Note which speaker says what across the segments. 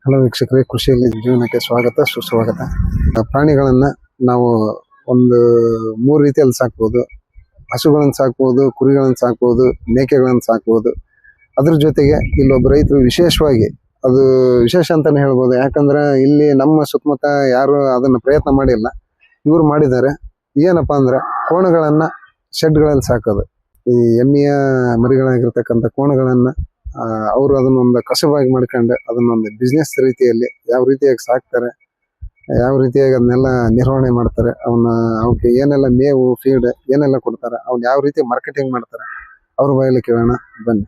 Speaker 1: Hello ವೀಕ್ಷಕರೇ, ಕೃಷಿಯಲ್ಲಿ ಜೀವನಕ್ಕೆ ಸ್ವಾಗತ ಸುಸ್ವಾಗತ. ಪ್ರಾಣಿಗಳನ್ನ ನಾವು ಒಂದು 3 ರೀತಿಯಲ್ಲಿ ಸಾಕ್ಬೋದು. ಹಸುಗಳನ್ನು ಸಾಕ್ಬೋದು, ಕುರಿಗಳನ್ನು ಸಾಕ್ಬೋದು, ಮೇಕೆಗಳನ್ನು ಸಾಕ್ಬೋದು. ಅದ್ರ ಜೊತೆಗೆ ಇಲ್ಲೊಬ್ಬ ರೈತರು ವಿಶೇಷವಾಗಿ, ಅದು ವಿಶೇಷ ಅಂತಾನೆ ಹೇಳ್ಬೋದು, ಯಾಕಂದ್ರೆ ಇಲ್ಲಿ ನಮ್ಮ ಸುತ್ತಮುತ್ತ ಯಾರು ಅದನ್ನ ಪ್ರಯತ್ನ ಮಾಡಿಲ್ಲ, ಇವ್ರು ಮಾಡಿದ್ದಾರೆ. ಏನಪ್ಪಾ ಅಂದ್ರೆ ಕೋಣಗಳನ್ನ ಶೆಡ್ಗಳಲ್ಲಿ ಸಾಕೋದು. ಈ ಎಮ್ಮೆಯ ಮರಿಗಳಾಗಿರ್ತಕ್ಕಂಥ ಕೋಣಗಳನ್ನ ಅವರು ಅದನ್ನೊಂದು ಕಸವಾಗಿ ಮಾಡ್ಕೊಂಡು ಅದನ್ನೊಂದು ಬಿಸ್ನೆಸ್ ರೀತಿಯಲ್ಲಿ ಯಾವ ರೀತಿಯಾಗಿ ಸಾಕ್ತಾರೆ, ಯಾವ ರೀತಿಯಾಗಿ ಅದನ್ನೆಲ್ಲ ನಿರ್ವಹಣೆ ಮಾಡ್ತಾರೆ, ಅವಕ್ಕೆ ಏನೆಲ್ಲ ಮೇವು ಫೀಡ್ ಏನೆಲ್ಲ ಕೊಡ್ತಾರೆ, ಅವ್ನ ಯಾವ ರೀತಿ ಮಾರ್ಕೆಟಿಂಗ್ ಮಾಡ್ತಾರೆ, ಅವ್ರ ಬಾಯಲ್ಲಿ ಕೇಳೋಣ ಬನ್ನಿ.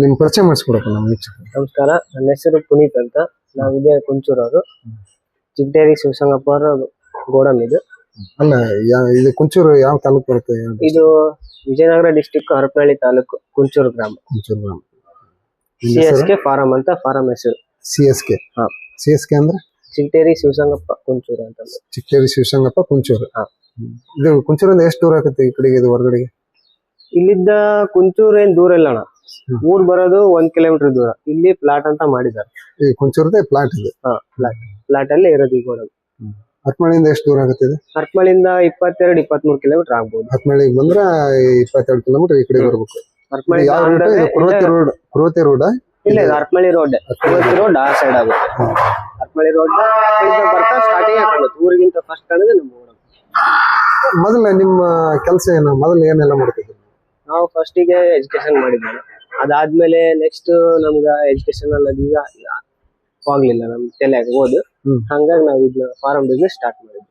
Speaker 1: ನಿಮ್ ಪರಿಚಯ ಮಾಡಿಸ್ಕೊಡಪ್ಪ ನಮ್ಮ ವೀಕ್ಷಕರು.
Speaker 2: ನಮಸ್ಕಾರ, ನನ್ನ ಹೆಸರು ಪುನೀತ್ ಅಂತ. ನಾವಿದೆ ಕುಂಚೂರವರು. ಚಿಗಟೇರಿ ಶಿವಸಂಗಪ್ಪ ಅವರ ಗೋಡನ್ ಇದು.
Speaker 1: ಅಲ್ಲ, ಇದು ಕುಂಚೂರು ಯಾವ ತಾಲೂಕು ಬರುತ್ತೆ?
Speaker 2: ಇದು ವಿಜಯನಗರ ಡಿಸ್ಟಿಕ್, ಹರಪನಹಳ್ಳಿ ತಾಲೂಕು, ಕುಂಚೂರು ಗ್ರಾಮ.
Speaker 1: ಕುಂಚೂರು ಗ್ರಾಮ.
Speaker 2: CSK ಫಾರಂ ಅಂತ ಫಾರಂ ಹೆಸರು.
Speaker 1: CSK. CSK ಅಂದ್ರೆ
Speaker 2: ಚಿಗಟೇರಿ ಶಿವಸಂಗಪ್ಪ ಕುಂಚೂರು ಅಂತ.
Speaker 1: ಚಿಗಟೇರಿ ಶಿವಸಂಗಪ್ಪ ಕುಂಚೂರು. ಇದು ಕುಂಚೂರಿಂದ ಎಷ್ಟು ದೂರ ಆಗುತ್ತೆ ಈ ಕಡೆಗೆ, ಇದು ಹೊರಗಡೆಗೆ?
Speaker 2: ಇಲ್ಲಿದ್ದ ಕುಂಚೂರು ಏನ್ ದೂರ ಇಲ್ಲ ಅಣ್ಣ. ಊರ್ ಬರೋದು 1 ಕಿಲೋಮೀಟರ್ ದೂರ. ಇಲ್ಲಿ ಪ್ಲಾಟ್ ಅಂತ ಮಾಡಿದ್ದಾರೆ.
Speaker 1: ಈ ಕುಂಚೂರದೇ ಪ್ಲಾಟ್ ಇದೆ.
Speaker 2: ಪ್ಲಾಟ್ ಅಲ್ಲಿ ಇರೋದು ಈ ಗೋಡನ್.
Speaker 1: ಹರಪನಹಳ್ಳಿಯಿಂದ ಎಷ್ಟು ದೂರ ಆಗುತ್ತೆ ಇದು?
Speaker 2: ಹರಪನಹಳ್ಳಿಯಿಂದ 22-23 ಕಿಲೋಮೀಟರ್ ಆಗ್ಬೋದು.
Speaker 1: ಹರಪನಹಳ್ಳಿಗೆ ಬಂದ್ರೆ 22 ಕಿಲೋಮೀಟರ್ ಈ ಕಡೆ ಬರ್ಬೇಕು. ಕುರುವತಿ ರೋಡ್
Speaker 2: ಇಲ್ಲ, ಇದು ಹರಪನಹಳ್ಳಿ ರೋಡ್. ಕುರುವತಿ ರೋಡ್ ಆ ಸೈಡ್ ಆಗುತ್ತೆ. ಹರಪನಹಳ್ಳಿ ರೋಡ್ ಬರ್ತಾ ಸ್ಟಾರ್ಟಿಂಗ್ ಆಗುತ್ತೆ. ಊರಿಗಿಂತ ಫಸ್ಟ್ ಕಾಣಿದ್ರೆ ನಮ್ಮ ಊರು.
Speaker 1: ಮೊದಲ ನಿಮ್ಮ ಕೆಲಸ ಏನು? ಮೊದಲು ಏನೆಲ್ಲ ಮಾಡ್ತಿದ್ವಿ
Speaker 2: ನಾವು? ಫಸ್ಟಿಗೆ ಎಜುಕೇಶನ್ ಮಾಡಿದ್ವಿ. ಅದಾದ್ಮೇಲೆ ನೆಕ್ಸ್ಟ್ ನಮ್ಗ ಎಜುಕೇಶನ್ ಅನ್ನೋದು ಈಗ ಹೋಗ್ಲಿಲ್ಲ ನಮ್ ತಲೆಯಾಗ ಓದು. ಹಂಗಾಗಿ ನಾವ್ ಇದನ್ನ ಫಾರಂ ಬಿಸ್ನೆಸ್ ಸ್ಟಾರ್ಟ್ ಮಾಡಿದ್ವಿ.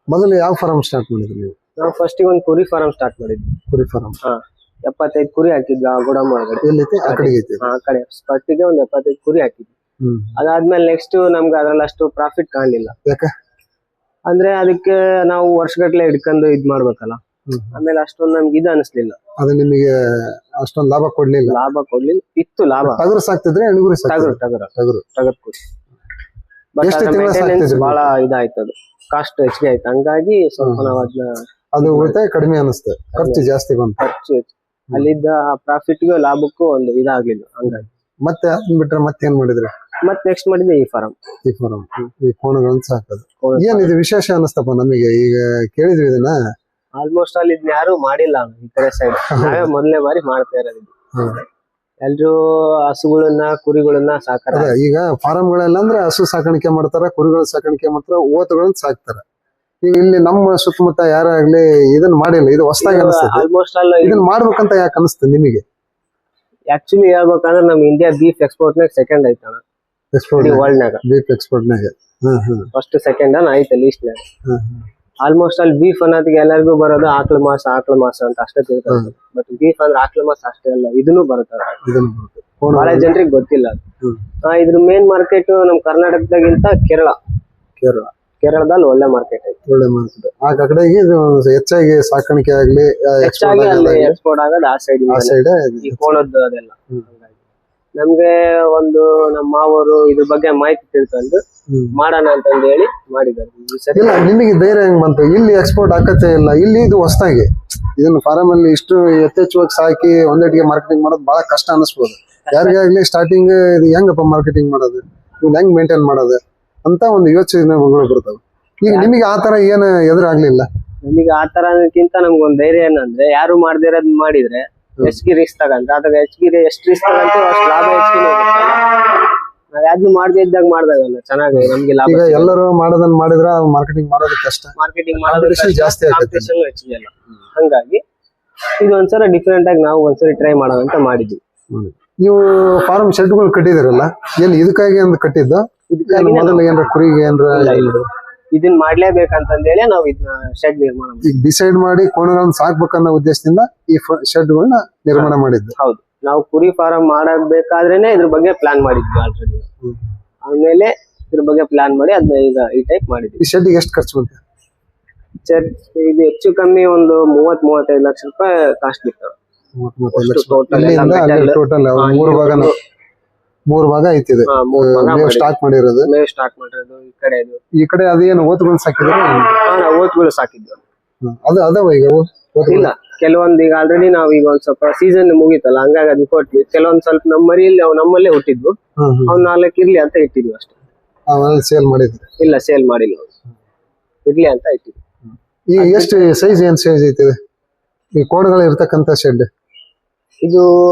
Speaker 1: ಮೊದಲು ಯಾವ ಫಾರಂ ಸ್ಟಾರ್ಟ್ ಮಾಡಿದ್ರಿ ನೀವು?
Speaker 2: ನಾವು ಫಸ್ಟಿಗೆ ಒಂದು ಕುರಿ ಫಾರಂ ಸ್ಟಾರ್ಟ್ ಮಾಡಿದ್ವಿ.
Speaker 1: ಕುರಿ ಫಾರಂ?
Speaker 2: 75 ಕುರಿ ಹಾಕಿದ್ವಿ ಆ ಗೋಡಮ್ ಒಳಗಡೆ.
Speaker 1: ಆ
Speaker 2: ಕಡೆ ಫಸ್ಟಿಗೆ ಒಂದು 75 ಕುರಿ ಹಾಕಿದ್ವಿ. ಅದಾದ್ಮೇಲೆ ನೆಕ್ಸ್ಟ್ ನಮ್ಗೆ ಅದ್ರಲ್ಲಿ ಅಷ್ಟು ಪ್ರಾಫಿಟ್ ಕಾಣಲಿಲ್ಲ. ಅಂದ್ರೆ ಅದಕ್ಕೆ ನಾವು ವರ್ಷಗಟ್ಲೆ ಹಿಡ್ಕೊಂಡು ಇದ್ ಮಾಡ್ಬೇಕಲ್ಲ. ಆಮೇಲೆ ಅಷ್ಟೊಂದು ನಮ್ಗೆ ಇದು ಅನಿಸ್ಲಿಲ್ಲ.
Speaker 1: ಅದು ನಿಮಗೆ ಅಷ್ಟೊಂದು ಲಾಭ ಕೊಡ್ಲಿಲ್ಲ?
Speaker 2: ಇತ್ತು ಲಾಭ.
Speaker 1: ಟಗರು ಸಾಕ್ತಿದ್ರೆ?
Speaker 2: ಟಗರ್ ಕುರಿ ಬಹಳ ಇದಾಯ್ತು. ಅದು ಕಾಸ್ಟ್ ಹೆಚ್ಚಿಗೆ ಆಯ್ತು. ಹಂಗಾಗಿ ಸ್ವಲ್ಪ ನಾವು
Speaker 1: ಅದು ಉಳಿತಾಯ ಕಡಿಮೆ ಅನಿಸ್ತದೆ, ಖರ್ಚು ಜಾಸ್ತಿ ಬಂತು.
Speaker 2: ಖರ್ಚು ಅಲ್ಲಿದ್ದ ಪ್ರಾಫಿಟ್ಗೂ ಲಾಭಕ್ಕೂ ಒಂದು ಇದಾಗ್ಲಿಲ್ಲ. ಹಂಗಾಗಿ ಮತ್ತೆ
Speaker 1: ಬಿಟ್ರೆ ಮತ್ತೇನ್ ಮಾಡಿದ್ರೆ?
Speaker 2: ಮತ್ತೆ ನೆಕ್ಸ್ಟ್ ಮಾಡಿದ್ದೆ ಈ ಫಾರಂ.
Speaker 1: ಈ ಕೋಣಗಳನ್ನ ಸಾಕೋದು ಏನಿದೆ ವಿಶೇಷ ಅನಿಸ್ತಪ್ಪ ನಮಗೆ. ಈಗ ಕೇಳಿದ್ವಿ ಇದನ್ನ,
Speaker 2: ಆಲ್ಮೋಸ್ಟ್ ಅಲ್ಲಿ ಇದನ್ನ ಯಾರು ಮಾಡಿಲ್ಲ ಈ ಕಡೆ ಸೈಡ್. ನಾವೇ ಮೊದಲನೇ ಬಾರಿ ಮಾಡ್ತಾ ಇರೋದು. ಎಲ್ರು ಹಸುಗಳನ್ನ ಕುರಿಗಳನ್ನ ಸಾಕಾರ.
Speaker 1: ಈಗ ಫಾರಂಗಳೆಲ್ಲ ಅಂದ್ರೆ ಹಸು ಸಾಕಾಣಿಕೆ ಮಾಡ್ತಾರ, ಕುರಿಗಳ ಸಾಕಾಣಿಕೆ ಮಾಡ್ತಾರ, ಓತುಗಳನ್ನ ಸಾಕ್ತಾರ. ಈಗ ಇಲ್ಲಿ ನಮ್ಮ ಸುತ್ತಮುತ್ತ ಯಾರಾಗ್ಲಿ ಇದನ್ನ ಮಾಡಿಲ್ಲ. ಇದು ಹೊಸದಾಗಿ ಅನಿಸ್ತದೆ.
Speaker 2: ಆಲ್ಮೋಸ್ಟ್ ಅಲ್ಲ
Speaker 1: ಇದನ್ನ ಮಾಡ್ಬೇಕಂತ ಯಾಕೆ ಅನಿಸ್ತದೆ ನಿಮಗೆ?
Speaker 2: ಆಕ್ಚುಲಿ ಹೇಳ್ಬೇಕಂದ್ರೆ ನಮ್ ಇಂಡಿಯಾ ಬೀಫ್ ಎಕ್ಸ್ಪೋರ್ಟ್ ನಾಗ ಸೆಕೆಂಡ್ ಐತಣ. ವರ್ಲ್ಡ್ ನಾಗ
Speaker 1: ಬೀಫ್ ಎಕ್ಸ್ಪೋರ್ಟ್ ನಾಗ
Speaker 2: ಫಸ್ಟ್ ಸೆಕೆಂಡ್ ಐತೆ ಲೀಸ್ಟ್ ನಾಗ. ಆಲ್ಮೋಸ್ಟ್ ಅಲ್ಲಿ ಬೀಫ್ ಅನ್ನೋದಕ್ಕೆ ಎಲ್ಲರಿಗೂ ಬರೋದು ಆಕಳ ಮಾಸ ಅಂತ ಅಷ್ಟೇ ತಿಳ್ತಾರೆ. ಬಟ್ ಬೀಫ್ ಅಂದ್ರೆ ಆಕಳ ಮಾಸ ಅಷ್ಟೇ ಅಲ್ಲ, ಇದನ್ನು ಬರುತ್ತಾರೆ. ಬಹಳ ಜನರಿಗೆ ಗೊತ್ತಿಲ್ಲ. ಇದ್ರ ಮೇನ್ ಮಾರ್ಕೆಟ್ ನಮ್ ಕರ್ನಾಟಕದಾಗಿಂತ ಕೇರಳದಲ್ಲಿ ಒಳ್ಳೆ ಮಾರ್ಕೆಟ್ ಐತಿ.
Speaker 1: ಒಳ್ಳೆ ಮಾರ್ಕೆಟ್. ಆ ಕಡೆಗೆ ಹೆಚ್ಚಾಗಿ ಸಾಕಾಣಿಕೆ ಆಗ್ಲಿ,
Speaker 2: ಹೆಚ್ಚಾಗಿ ಅಲ್ಲಿ ಎಕ್ಸ್ಪೋರ್ಟ್ ಆಗೋದು ಆ ಸೈಡ್. ಈ ಕೋಣದ್ದು ಅದೆಲ್ಲ. ನಮ್ಗೆ ಒಂದು ನಮ್ಮ ಮಾವರು ಇದ್ರ ಬಗ್ಗೆ ಮಾಹಿತಿ ತಿಳ್ಕೊಂಡು ಮಾಡೋಣ ಅಂತಂದು ಹೇಳಿ ಮಾಡಿದ್ದಾರೆ.
Speaker 1: ನಿಮಗೆ ಧೈರ್ಯ ಹೆಂಗ್ ಬಂತು? ಇಲ್ಲಿ ಎಕ್ಸ್ಪೋರ್ಟ್ ಆಕತ್ತೆ ಇಲ್ಲ, ಇಲ್ಲಿ ಇದು ಹೊಸದಾಗಿ ಇದನ್ನ ಫಾರಂ ಅಲ್ಲಿ ಇಷ್ಟು ಯಥೇಚ್ಛವಾಗಿ ಸಾಕಿ ಒಂದೇಟಿಗೆ ಮಾರ್ಕೆಟಿಂಗ್ ಮಾಡೋದು ಬಹಳ ಕಷ್ಟ ಅನಿಸ್ಬೋದು ಯಾರಿಗಾಗ್ಲಿ. ಸ್ಟಾರ್ಟಿಂಗ್ ಇದು ಹೆಂಗಪ್ಪ ಮಾರ್ಕೆಟಿಂಗ್ ಮಾಡೋದು, ಇವ್ನ ಹೆಂಗ್ ಮೇಂಟೈನ್ ಮಾಡೋದು ಅಂತ ಒಂದು ಯೋಚನೆಗಳು ಬರ್ತಾವೆ. ಈಗ ನಿಮಗೆ ಆತರ ಏನು ಎದುರಾಗ್ಲಿಲ್ಲ?
Speaker 2: ನಮಗೆ ಆತರ ಅನ್ನೋಕ್ಕಿಂತ ನಮ್ಗೊಂದ್ ಧೈರ್ಯ ಏನಂದ್ರೆ, ಯಾರು ಮಾಡ್ದಿರೋದ್ ಮಾಡಿದ್ರೆ ಹೆಚ್ಚಿಗೆ ರಿಸ್ಕ್ ತಗಂತ. ಅದಾಗ ಹೆಚ್ಚಿಗೆ ಎಷ್ಟು ರಿಸ್ಕ್ ತಗಂತ ಅಷ್ಟು ಲಾಭ ಹೆಚ್ಚಿಗೆ. ನಾವ್ ಯಾವ್ದು ಮಾಡದೇ ಇದ್ದಾಗ ಮಾಡ್ದಾಗಲ್ಲ ಚೆನ್ನಾಗಿ ನಮ್ಗೆ ಲಾಭ.
Speaker 1: ಈಗ ಎಲ್ಲರೂ ಮಾಡೋದನ್ನ ಮಾಡಿದ್ರೆ ಮಾರ್ಕೆಟಿಂಗ್ ಮಾಡೋದು ಕಷ್ಟ.
Speaker 2: ಮಾರ್ಕೆಟಿಂಗ್ ಮಾಡೋದು ಜಾಸ್ತಿ ಹೆಚ್ಚಿಗೆ ಅಲ್ಲ. ಹಂಗಾಗಿ ಇದು ಒಂದ್ಸಲ ಡಿಫ್ರೆಂಟ್ ಆಗಿ ನಾವು ಒಂದ್ಸರಿ ಟ್ರೈ ಮಾಡೋಣ ಅಂತ ಮಾಡಿದ್ವಿ.
Speaker 1: ನೀವು ಫಾರ್ಮ್ ಶೆಡ್ಗಳು ಕಟ್ಟಿದಿರಲ್ಲ, ಏನ್ ಇದಕ್ಕಾಗಿ ಒಂದು ಕಟ್ಟಿದ್ದು? ಮೊದಲು ಏನ್ರ ಕುರಿಗೆ ಏನ್ರ
Speaker 2: ಇದನ್ನ ಮಾಡ್ಲೇಬೇಕಂತಂದೇಳಿ ನಾವು ಇದನ್ನ ಶೆಡ್ ನಿರ್ಮಾಣ
Speaker 1: ಈಗ ಡಿಸೈಡ್ ಮಾಡಿ ಕೋಣಗಳನ್ನ ಸಾಕ್ಬೇಕನ್ನೋ ಉದ್ದೇಶದಿಂದ ಈ ಶೆಡ್ಗಳನ್ನ ನಿರ್ಮಾಣ ಮಾಡಿದ್ದು.
Speaker 2: ಹೌದು, ನಾವು ಕುರಿ ಫಾರಂ ಮಾಡಬೇಕಾದ್ರೇನೆ ಇದ್ರ ಬಗ್ಗೆ ಪ್ಲಾನ್ ಮಾಡಿದ್ವಿ ಆಲ್ರೆಡಿ. ಆಮೇಲೆ ಇದ್ರ ಬಗ್ಗೆ ಪ್ಲಾನ್ ಮಾಡಿ ಅದನ್ನ ಈಗ ಈ ಟೈಪ್ ಮಾಡಿದ್ವಿ.
Speaker 1: ಈ ಶೆಡ್ ಎಷ್ಟು ಖರ್ಚು ಬಂತು?
Speaker 2: ಇದು ಹೆಚ್ಚು ಕಮ್ಮಿ ಒಂದು 30-35 ಲಕ್ಷ ರೂಪಾಯಿ ಕಾಸ್ಟ್ ಬಿತ್ತು.
Speaker 1: ಟೋಟಲ್ 3 ಭಾಗ ಐತಿ. ಸ್ಟಾಕ್ ಮಾಡಿರೋದು ಈ ಕಡೆ ಅದೇನು ಓತುಗಳು ಸಾಕಿದ್ರೆ?
Speaker 2: ಓತುಗಳು ಸಾಕಿದ್ವಿ.
Speaker 1: ಅದು ಅದಾವ ಈಗ
Speaker 2: ಇಲ್ಲ ಕೆಲವೊಂದು ಈಗ ಆಲ್ರೆಡಿ ನಾವ್ ಈಗ ಒಂದ್ ಸ್ವಲ್ಪ ಸೀಸನ್ ಮುಗೀತಲ್ಲ ಹಂಗಾಗಿ ಅದನ್ನ ಕೊಟ್ವಿ. ಕೆಲವೊಂದ್ ಸ್ವಲ್ಪ ನಮ್ಮ ಮರಿಯಲ್ಲಿ ಅವ್ ನಮ್ಮಲ್ಲೇ ಹುಟ್ಟಿದ್ವು, ಅವ್ 4 ಇರ್ಲಿ ಅಂತ ಇಟ್ಟಿದ್ವಿ ಅಷ್ಟೇ.
Speaker 1: ಸೇಲ್ ಮಾಡಿದ್ರಿ?
Speaker 2: ಇಲ್ಲ ಸೇಲ್ ಮಾಡಿಲ್ಲ, ಇರ್ಲಿ ಅಂತ ಇಟ್ಟಿದ್ವಿ.
Speaker 1: ಈಗ ಎಷ್ಟು ಸೈಜ್ ಏನ್ ಸೈಜ್ ಐತಿ ಈ ಕೋಣಗಳು ಇರ್ತಕ್ಕಂತ ಶೆಡ್?
Speaker 2: ಇದು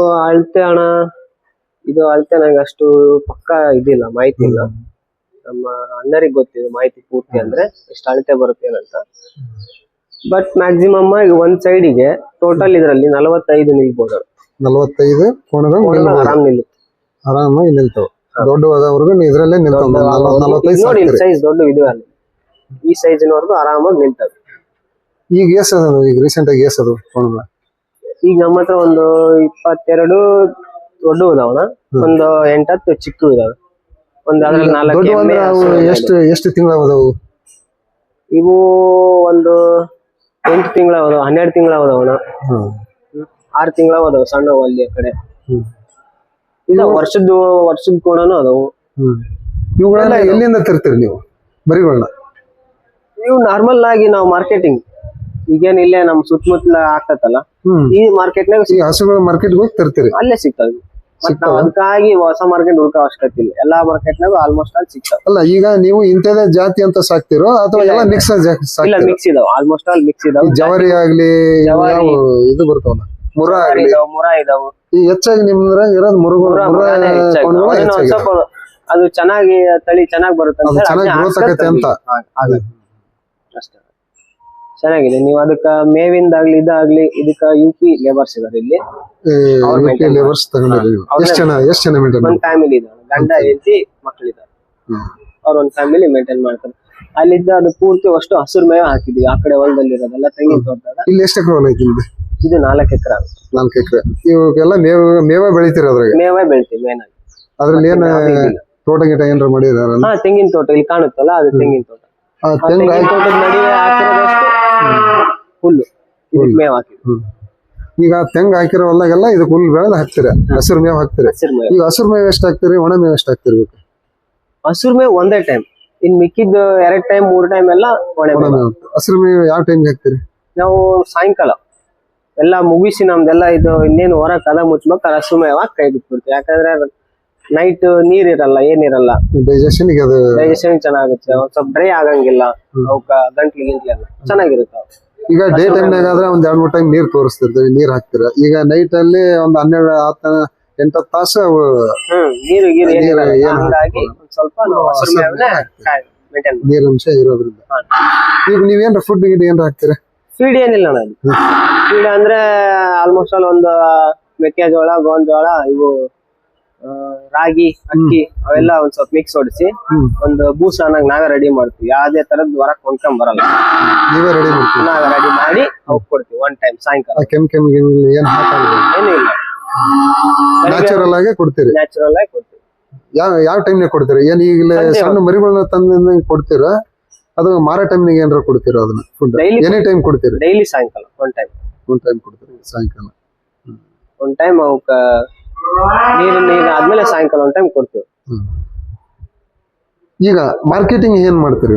Speaker 2: ಅಳತೆ ಅಣ್ಣ, ಇದು ಅಳತೆ ನಂಗೆ ಅಷ್ಟು ಪಕ್ಕ ಇದಿಲ್ಲ, ಮಾಹಿತಿ ಇಲ್ಲ. ನಮ್ಮ ಅಣ್ಣರಿಗೆ ಗೊತ್ತಿದೆ ಮಾಹಿತಿ ಪೂರ್ತಿ, ಅಂದ್ರೆ ಎಷ್ಟು ಅಳತೆ ಬರುತ್ತೆ ಏನಂತ. ಬಟ್ ಮ್ಯಾಕ್ಸಿಮಮ್ ಈಗ ಒಂದ್ ಸೈಡಿಗೆ ಟೋಟಲ್ ಇದ್ರಲ್ಲಿ 45 ನಿಲ್ಬೋದು.
Speaker 1: 45 ಕೋಣಗಳು
Speaker 2: ಆರಾಮ್ ನಿಲ್ಲುತ್ತೆ,
Speaker 1: ಆರಾಮಾಗಿ ನಿಲ್ತಾವ. ದೊಡ್ಡವಾದವರೆಗೂ ಇದ್ರಲ್ಲೇ ನಿಲ್ತಾವ.
Speaker 2: ನೋಡಿ ಸೈಜ್ ದೊಡ್ಡ ಇದು ಅಲ್ಲಿ, ಈ ಸೈಜಿನವರೆಗೂ ಆರಾಮಾಗಿ ನಿಲ್ತವೆ.
Speaker 1: ಈಗ ಎಸ್ ಅದ? ಈಗ ರೀಸೆಂಟ್ ಆಗಿ ಎಸ್ ಅದು ಕೋಣಗಳು?
Speaker 2: ಈಗ ನಮ್ಮ ಹತ್ರ ಒಂದು 22 ದೊಡ್ಡ ಇದಾವಣ, ಒಂದು 8-10 ಚಿಕ್ಕ ಇದಾವೆ. ಒಂದು ಅದ್ರಲ್ಲಿ 4
Speaker 1: ಎಷ್ಟು ತಿಂಗಳಾವದವು
Speaker 2: ಇವು? ಒಂದು 8 ತಿಂಗಳಾವದವು, 12 ತಿಂಗಳಾವದವಣ, 6 ತಿಂಗಳಾವದವು ಸಣ್ಣ ಅಲ್ಲಿ ಆ ಕಡೆ. ಇಲ್ಲ ವರ್ಷದ ಕೋಣನು ಅದಾವು.
Speaker 1: ಇವುಗಳೆಲ್ಲ ಎಲ್ಲಿಂದ ತರ್ತೀರಿ ನೀವು ಮರಿಗಳನ್ನ?
Speaker 2: ಇವು ನಾರ್ಮಲ್ ಆಗಿ ನಾವು ಮಾರ್ಕೆಟಿಂಗ್ ಈಗೇನ್ ಇಲ್ಲೇ ನಮ್ ಸುತ್ತಮುತ್ತಲ ಆಗ್ತತಲ್ಲ, ಈ ಮಾರ್ಕೆಟ್ನಾಗ
Speaker 1: ಹಸುಗಳ ಮಾರ್ಕೆಟ್ ಹೋಗಿ ತರ್ತೀರಿ?
Speaker 2: ಅಲ್ಲೇ ಸಿಗ್ತಾವೆ. ಅದಕ್ಕಾಗಿ ಹೊಸ ಮಾರ್ಕೆಟ್ ಹುಡುಕ ಅವಶ್ಯಕತೆ ಇಲ್ಲ, ಎಲ್ಲಾ ಮಾರ್ಕೆಟ್ನಾಗ ಆಲ್ಮೋಸ್ಟ್ ಅಲ್ಲಿ ಸಿಗ್ತಾವ.
Speaker 1: ಅಲ್ಲ ಈಗ ನೀವು ಇಂಥದೇ ಜಾತಿ ಅಂತ ಸಾಕ್ತಿರೋ ಅಥವಾ ಎಲ್ಲ ಮಿಕ್ಸ್?
Speaker 2: ಇಲ್ಲ ಮಿಕ್ಸ್ ಇದಾವ, ಆಲ್ಮೋಸ್ಟ್ ಅಲ್ಲಿ ಮಿಕ್ಸ್ ಇದಾವ.
Speaker 1: ಜವಾರಿ ಆಗ್ಲಿ, ಇದು ಬರ್ತಾವಲ್ಲ ಮುರಾ
Speaker 2: ಇದಾವ.
Speaker 1: ಈ ಹೆಚ್ಚಾಗಿ ನಿಮ್ದ್ರ ಇರೋದು
Speaker 2: ಸ್ವಲ್ಪ ಅದು ಚೆನ್ನಾಗಿ ತಳಿ ಚೆನ್ನಾಗಿ ಬರುತ್ತೆ
Speaker 1: ಅಂತ
Speaker 2: ಅಷ್ಟೇ. ಚೆನ್ನಾಗಿದೆ. ನೀವು ಅದಕ್ಕ ಮೇವಿಂದಾಗ್ಲಿ ಇದಾಗ್ಲಿ ಇದಕ್ಕ UP ಲೇಬರ್ಸ್ ಇದಾರೆ ಇಲ್ಲಿ,
Speaker 1: ಲೇಬರ್ಸ್
Speaker 2: ಒಂದ್ ಫ್ಯಾಮಿಲಿ ಇದಾರೆ, ಗಂಡ ಹೆಂಡತಿ ಮಕ್ಕಳಿದ್ದಾರೆ. ಅವ್ರ ಒಂದ್ ಫ್ಯಾಮಿಲಿ ಮೇಂಟೈನ್ ಮಾಡ್ತಾರೆ. ಅಲ್ಲಿದ್ದ ಅದು ಪೂರ್ತಿ ಅಷ್ಟು ಹಸಿರು ಮೇವ ಹಾಕಿದ್ವಿ. ಆ ಕಡೆ ಹೊಲದಲ್ಲಿ ಇರೋದೆಲ್ಲ ತೆಂಗಿನ ತೋಟದಾಗ.
Speaker 1: ಇಲ್ಲಿ ಎಷ್ಟು ಎಕರೆ ಹೊಲ ಐತಿ?
Speaker 2: ಇದು 4 ಎಕರೆ.
Speaker 1: 4 ಎಕರೆ. ಇವಾಗೆಲ್ಲ ಮೇವ ಬೆಳಿತೀರ? ಅದ್ರಾಗ
Speaker 2: ಮೇವೇ ಬೆಳಿತೀವಿ ಮೇನ್ ಆಗಿ.
Speaker 1: ಅದ್ರಲ್ಲಿ ಏನ್ ತೋಟ ಗಿಟ ಏನಾರ ಮಾಡಿದಾರ?
Speaker 2: ತೆಂಗಿನ ತೋಟ ಇಲ್ಲಿ ಕಾಣುತ್ತಲ್ಲ, ಅದು ತೆಂಗಿನ ತೋಟ. ತೆಂಗಿನ ತೋಟದ ನಡುವೆ ಹಾಕಿರೋದಷ್ಟು ಹುಲ್ಲು, ಮೇವ್ ಹಾಕಿದ್ವಿ.
Speaker 1: ಈಗ ತೆಂಗ್ ಹಾಕಿರೋ ಹೊಲಗೆಲ್ಲ ಇದು ಹುಲ್ಲು ಬೆಳೆದ ಹಾಕ್ತೀರ, ಹಸಿರು ಮೇವ್ ಹಾಕ್ತೀರಿ. ಈಗ ಹಸಿರು ಮೇವ್ ಎಷ್ಟು ಹಾಕ್ತಿರಿ, ಒಣ ಮೇವ್ ಎಷ್ಟು ಹಾಕ್ತಿರ್ಬೇಕು?
Speaker 2: ಹಸಿರು ಮೇವ್ ಒಂದೇ ಟೈಮ್, ಇನ್ ಮಿಕ್ಕಿದ್ 2 ಟೈಮ್ 3 ಟೈಮ್ ಎಲ್ಲ ಒಣ ಮೇವ್.
Speaker 1: ಹಸಿರು ಮೇವ್ ಯಾವ ಟೈಮ್ ಹಾಕ್ತಿರಿ?
Speaker 2: ನಾವು ಸಾಯಂಕಾಲ ಎಲ್ಲ ಮುಗಿಸಿ ನಮ್ದೆಲ್ಲ ಇದು ಇನ್ನೇನು ಹೊರ ಕದ ಮುಚ್ಬೇಕು, ಹಸಿರು ಮೇವ್ ಹಾಕಿ ಕೈ ಬಿಟ್ಬಿಡ್ತೀವಿ. ಯಾಕಂದ್ರೆ ನೈಟ್ ನೀರಿರಲ್ಲ, ಏನಿರಲ್ಲ,
Speaker 1: ಡೈಜೆಷನ್
Speaker 2: ಚೆನ್ನಾಗುತ್ತೆ. ಒಂದ್ ಸ್ವಲ್ಪ ಡ್ರೈ ಆಗಂಗಿಲ್ಲ, ಅವಕ್ಕ ಗಂಟ್ಲಿ ಗಿಂಟ್ಲೆಲ್ಲ ಚೆನ್ನಾಗಿರುತ್ತೆ.
Speaker 1: ಈಗ ಡೇ ಟೈಮ್ನಾಗ ಆದ್ರೆ ಒಂದ್ 2-3 ಟೈಮ್ ನೀರ್ ತೋರಿಸ್ತಿರ್ತೀವಿ, ನೀರ್ ಹಾಕ್ತಿರ. ಈಗ ನೈಟ್ ಅಲ್ಲಿ ಒಂದ್ 12-8 ತಾಸು
Speaker 2: ನೀರು ಹಾಗಾಗಿ ಸ್ವಲ್ಪ
Speaker 1: ನೀರಂಶ ಇರೋದ್ರಿಂದ. ಈಗ ನೀವೇನ್ರ ಫುಡ್ ಗಿಡ್ ಏನ್ರ ಹಾಕ್ತೀರ?
Speaker 2: ಫೀಡ್ ಏನಿಲ್ಲ ನಾನು. ಫೀಡ್ ಅಂದ್ರೆ ಆಲ್ಮೋಸ್ಟ್ ಆಲ್ ಒಂದು ಮೆಕ್ಕೆಜೋಳ, ಗೋಂಜೋಳ, ಇವು ರಾಗಿ, ಅಕ್ಕಿ ಅವೆಲ್ಲ ಒಂದ್ ಸ್ವಲ್ಪ ಮಿಕ್ಸ್ ಹೊಡಿಸಿ ಒಂದು ಬೂಸಾನಾಗ ನಾವೇ ರೆಡಿ ಮಾಡ್ತೀವಿ. ಯಾವ್ದೇ ತರದ್ ಹೊರಗ್ ಕೊಂಡ್ಕೊಂಡ್ ಬರಲ್ಲ,
Speaker 1: ನೀವೇ ರೆಡಿ ಮಾಡ್ತೀವಿ.
Speaker 2: ನಾವೇ ರೆಡಿ ಮಾಡಿ ಅವ್ಕ್ ಕೊಡ್ತೀವಿ. ಒನ್ ಟೈಮ್ ಸಾಯಂಕಾಲ
Speaker 1: ಏನ್ ಹಾಕಲ್ಲ,
Speaker 2: ಏನೂ ಇಲ್ಲ,
Speaker 1: ನ್ಯಾಚುರಲ್ ಆಗಿ ಕೊಡ್ತೀರಿ.
Speaker 2: ನ್ಯಾಚುರಲ್ ಆಗಿ ಕೊಡ್ತೀವಿ.
Speaker 1: ಯಾವ ಟೈಮ್ನಾಗ ಕೊಡ್ತೀರಿ? ಏನ್ ಈಗಲೇ ಸಣ್ಣ ಮರಿಗಳನ್ನ ತಂದ ಕೊಡ್ತೀರ, ಅದು ಮಾರೋ ಟೈಮ್ನಾಗ ಏನಾರ ಕೊಡ್ತೀರ? ಅದನ್ನ ಫುಡ್ ಎನಿ ಟೈಮ್ ಕೊಡ್ತೀರಿ?
Speaker 2: ಡೈಲಿ ಸಾಯಂಕಾಲ ಒನ್ ಟೈಮ್
Speaker 1: ಕೊಡ್ತೀರಿ. ಸಾಯಂಕಾಲ
Speaker 2: ಒನ್ ಟೈಮ್ ಅವಕ್ಕ ನೀರು ಆದ್ಮೇಲೆ ಸಾಯಂಕಾಲ ಒನ್ ಟೈಮ್ ಕೊಡ್ತೀವಿ.
Speaker 1: ಈಗ ಮಾರ್ಕೆಟಿಂಗ್ ಏನ್ ಮಾಡ್ತೀರಿ?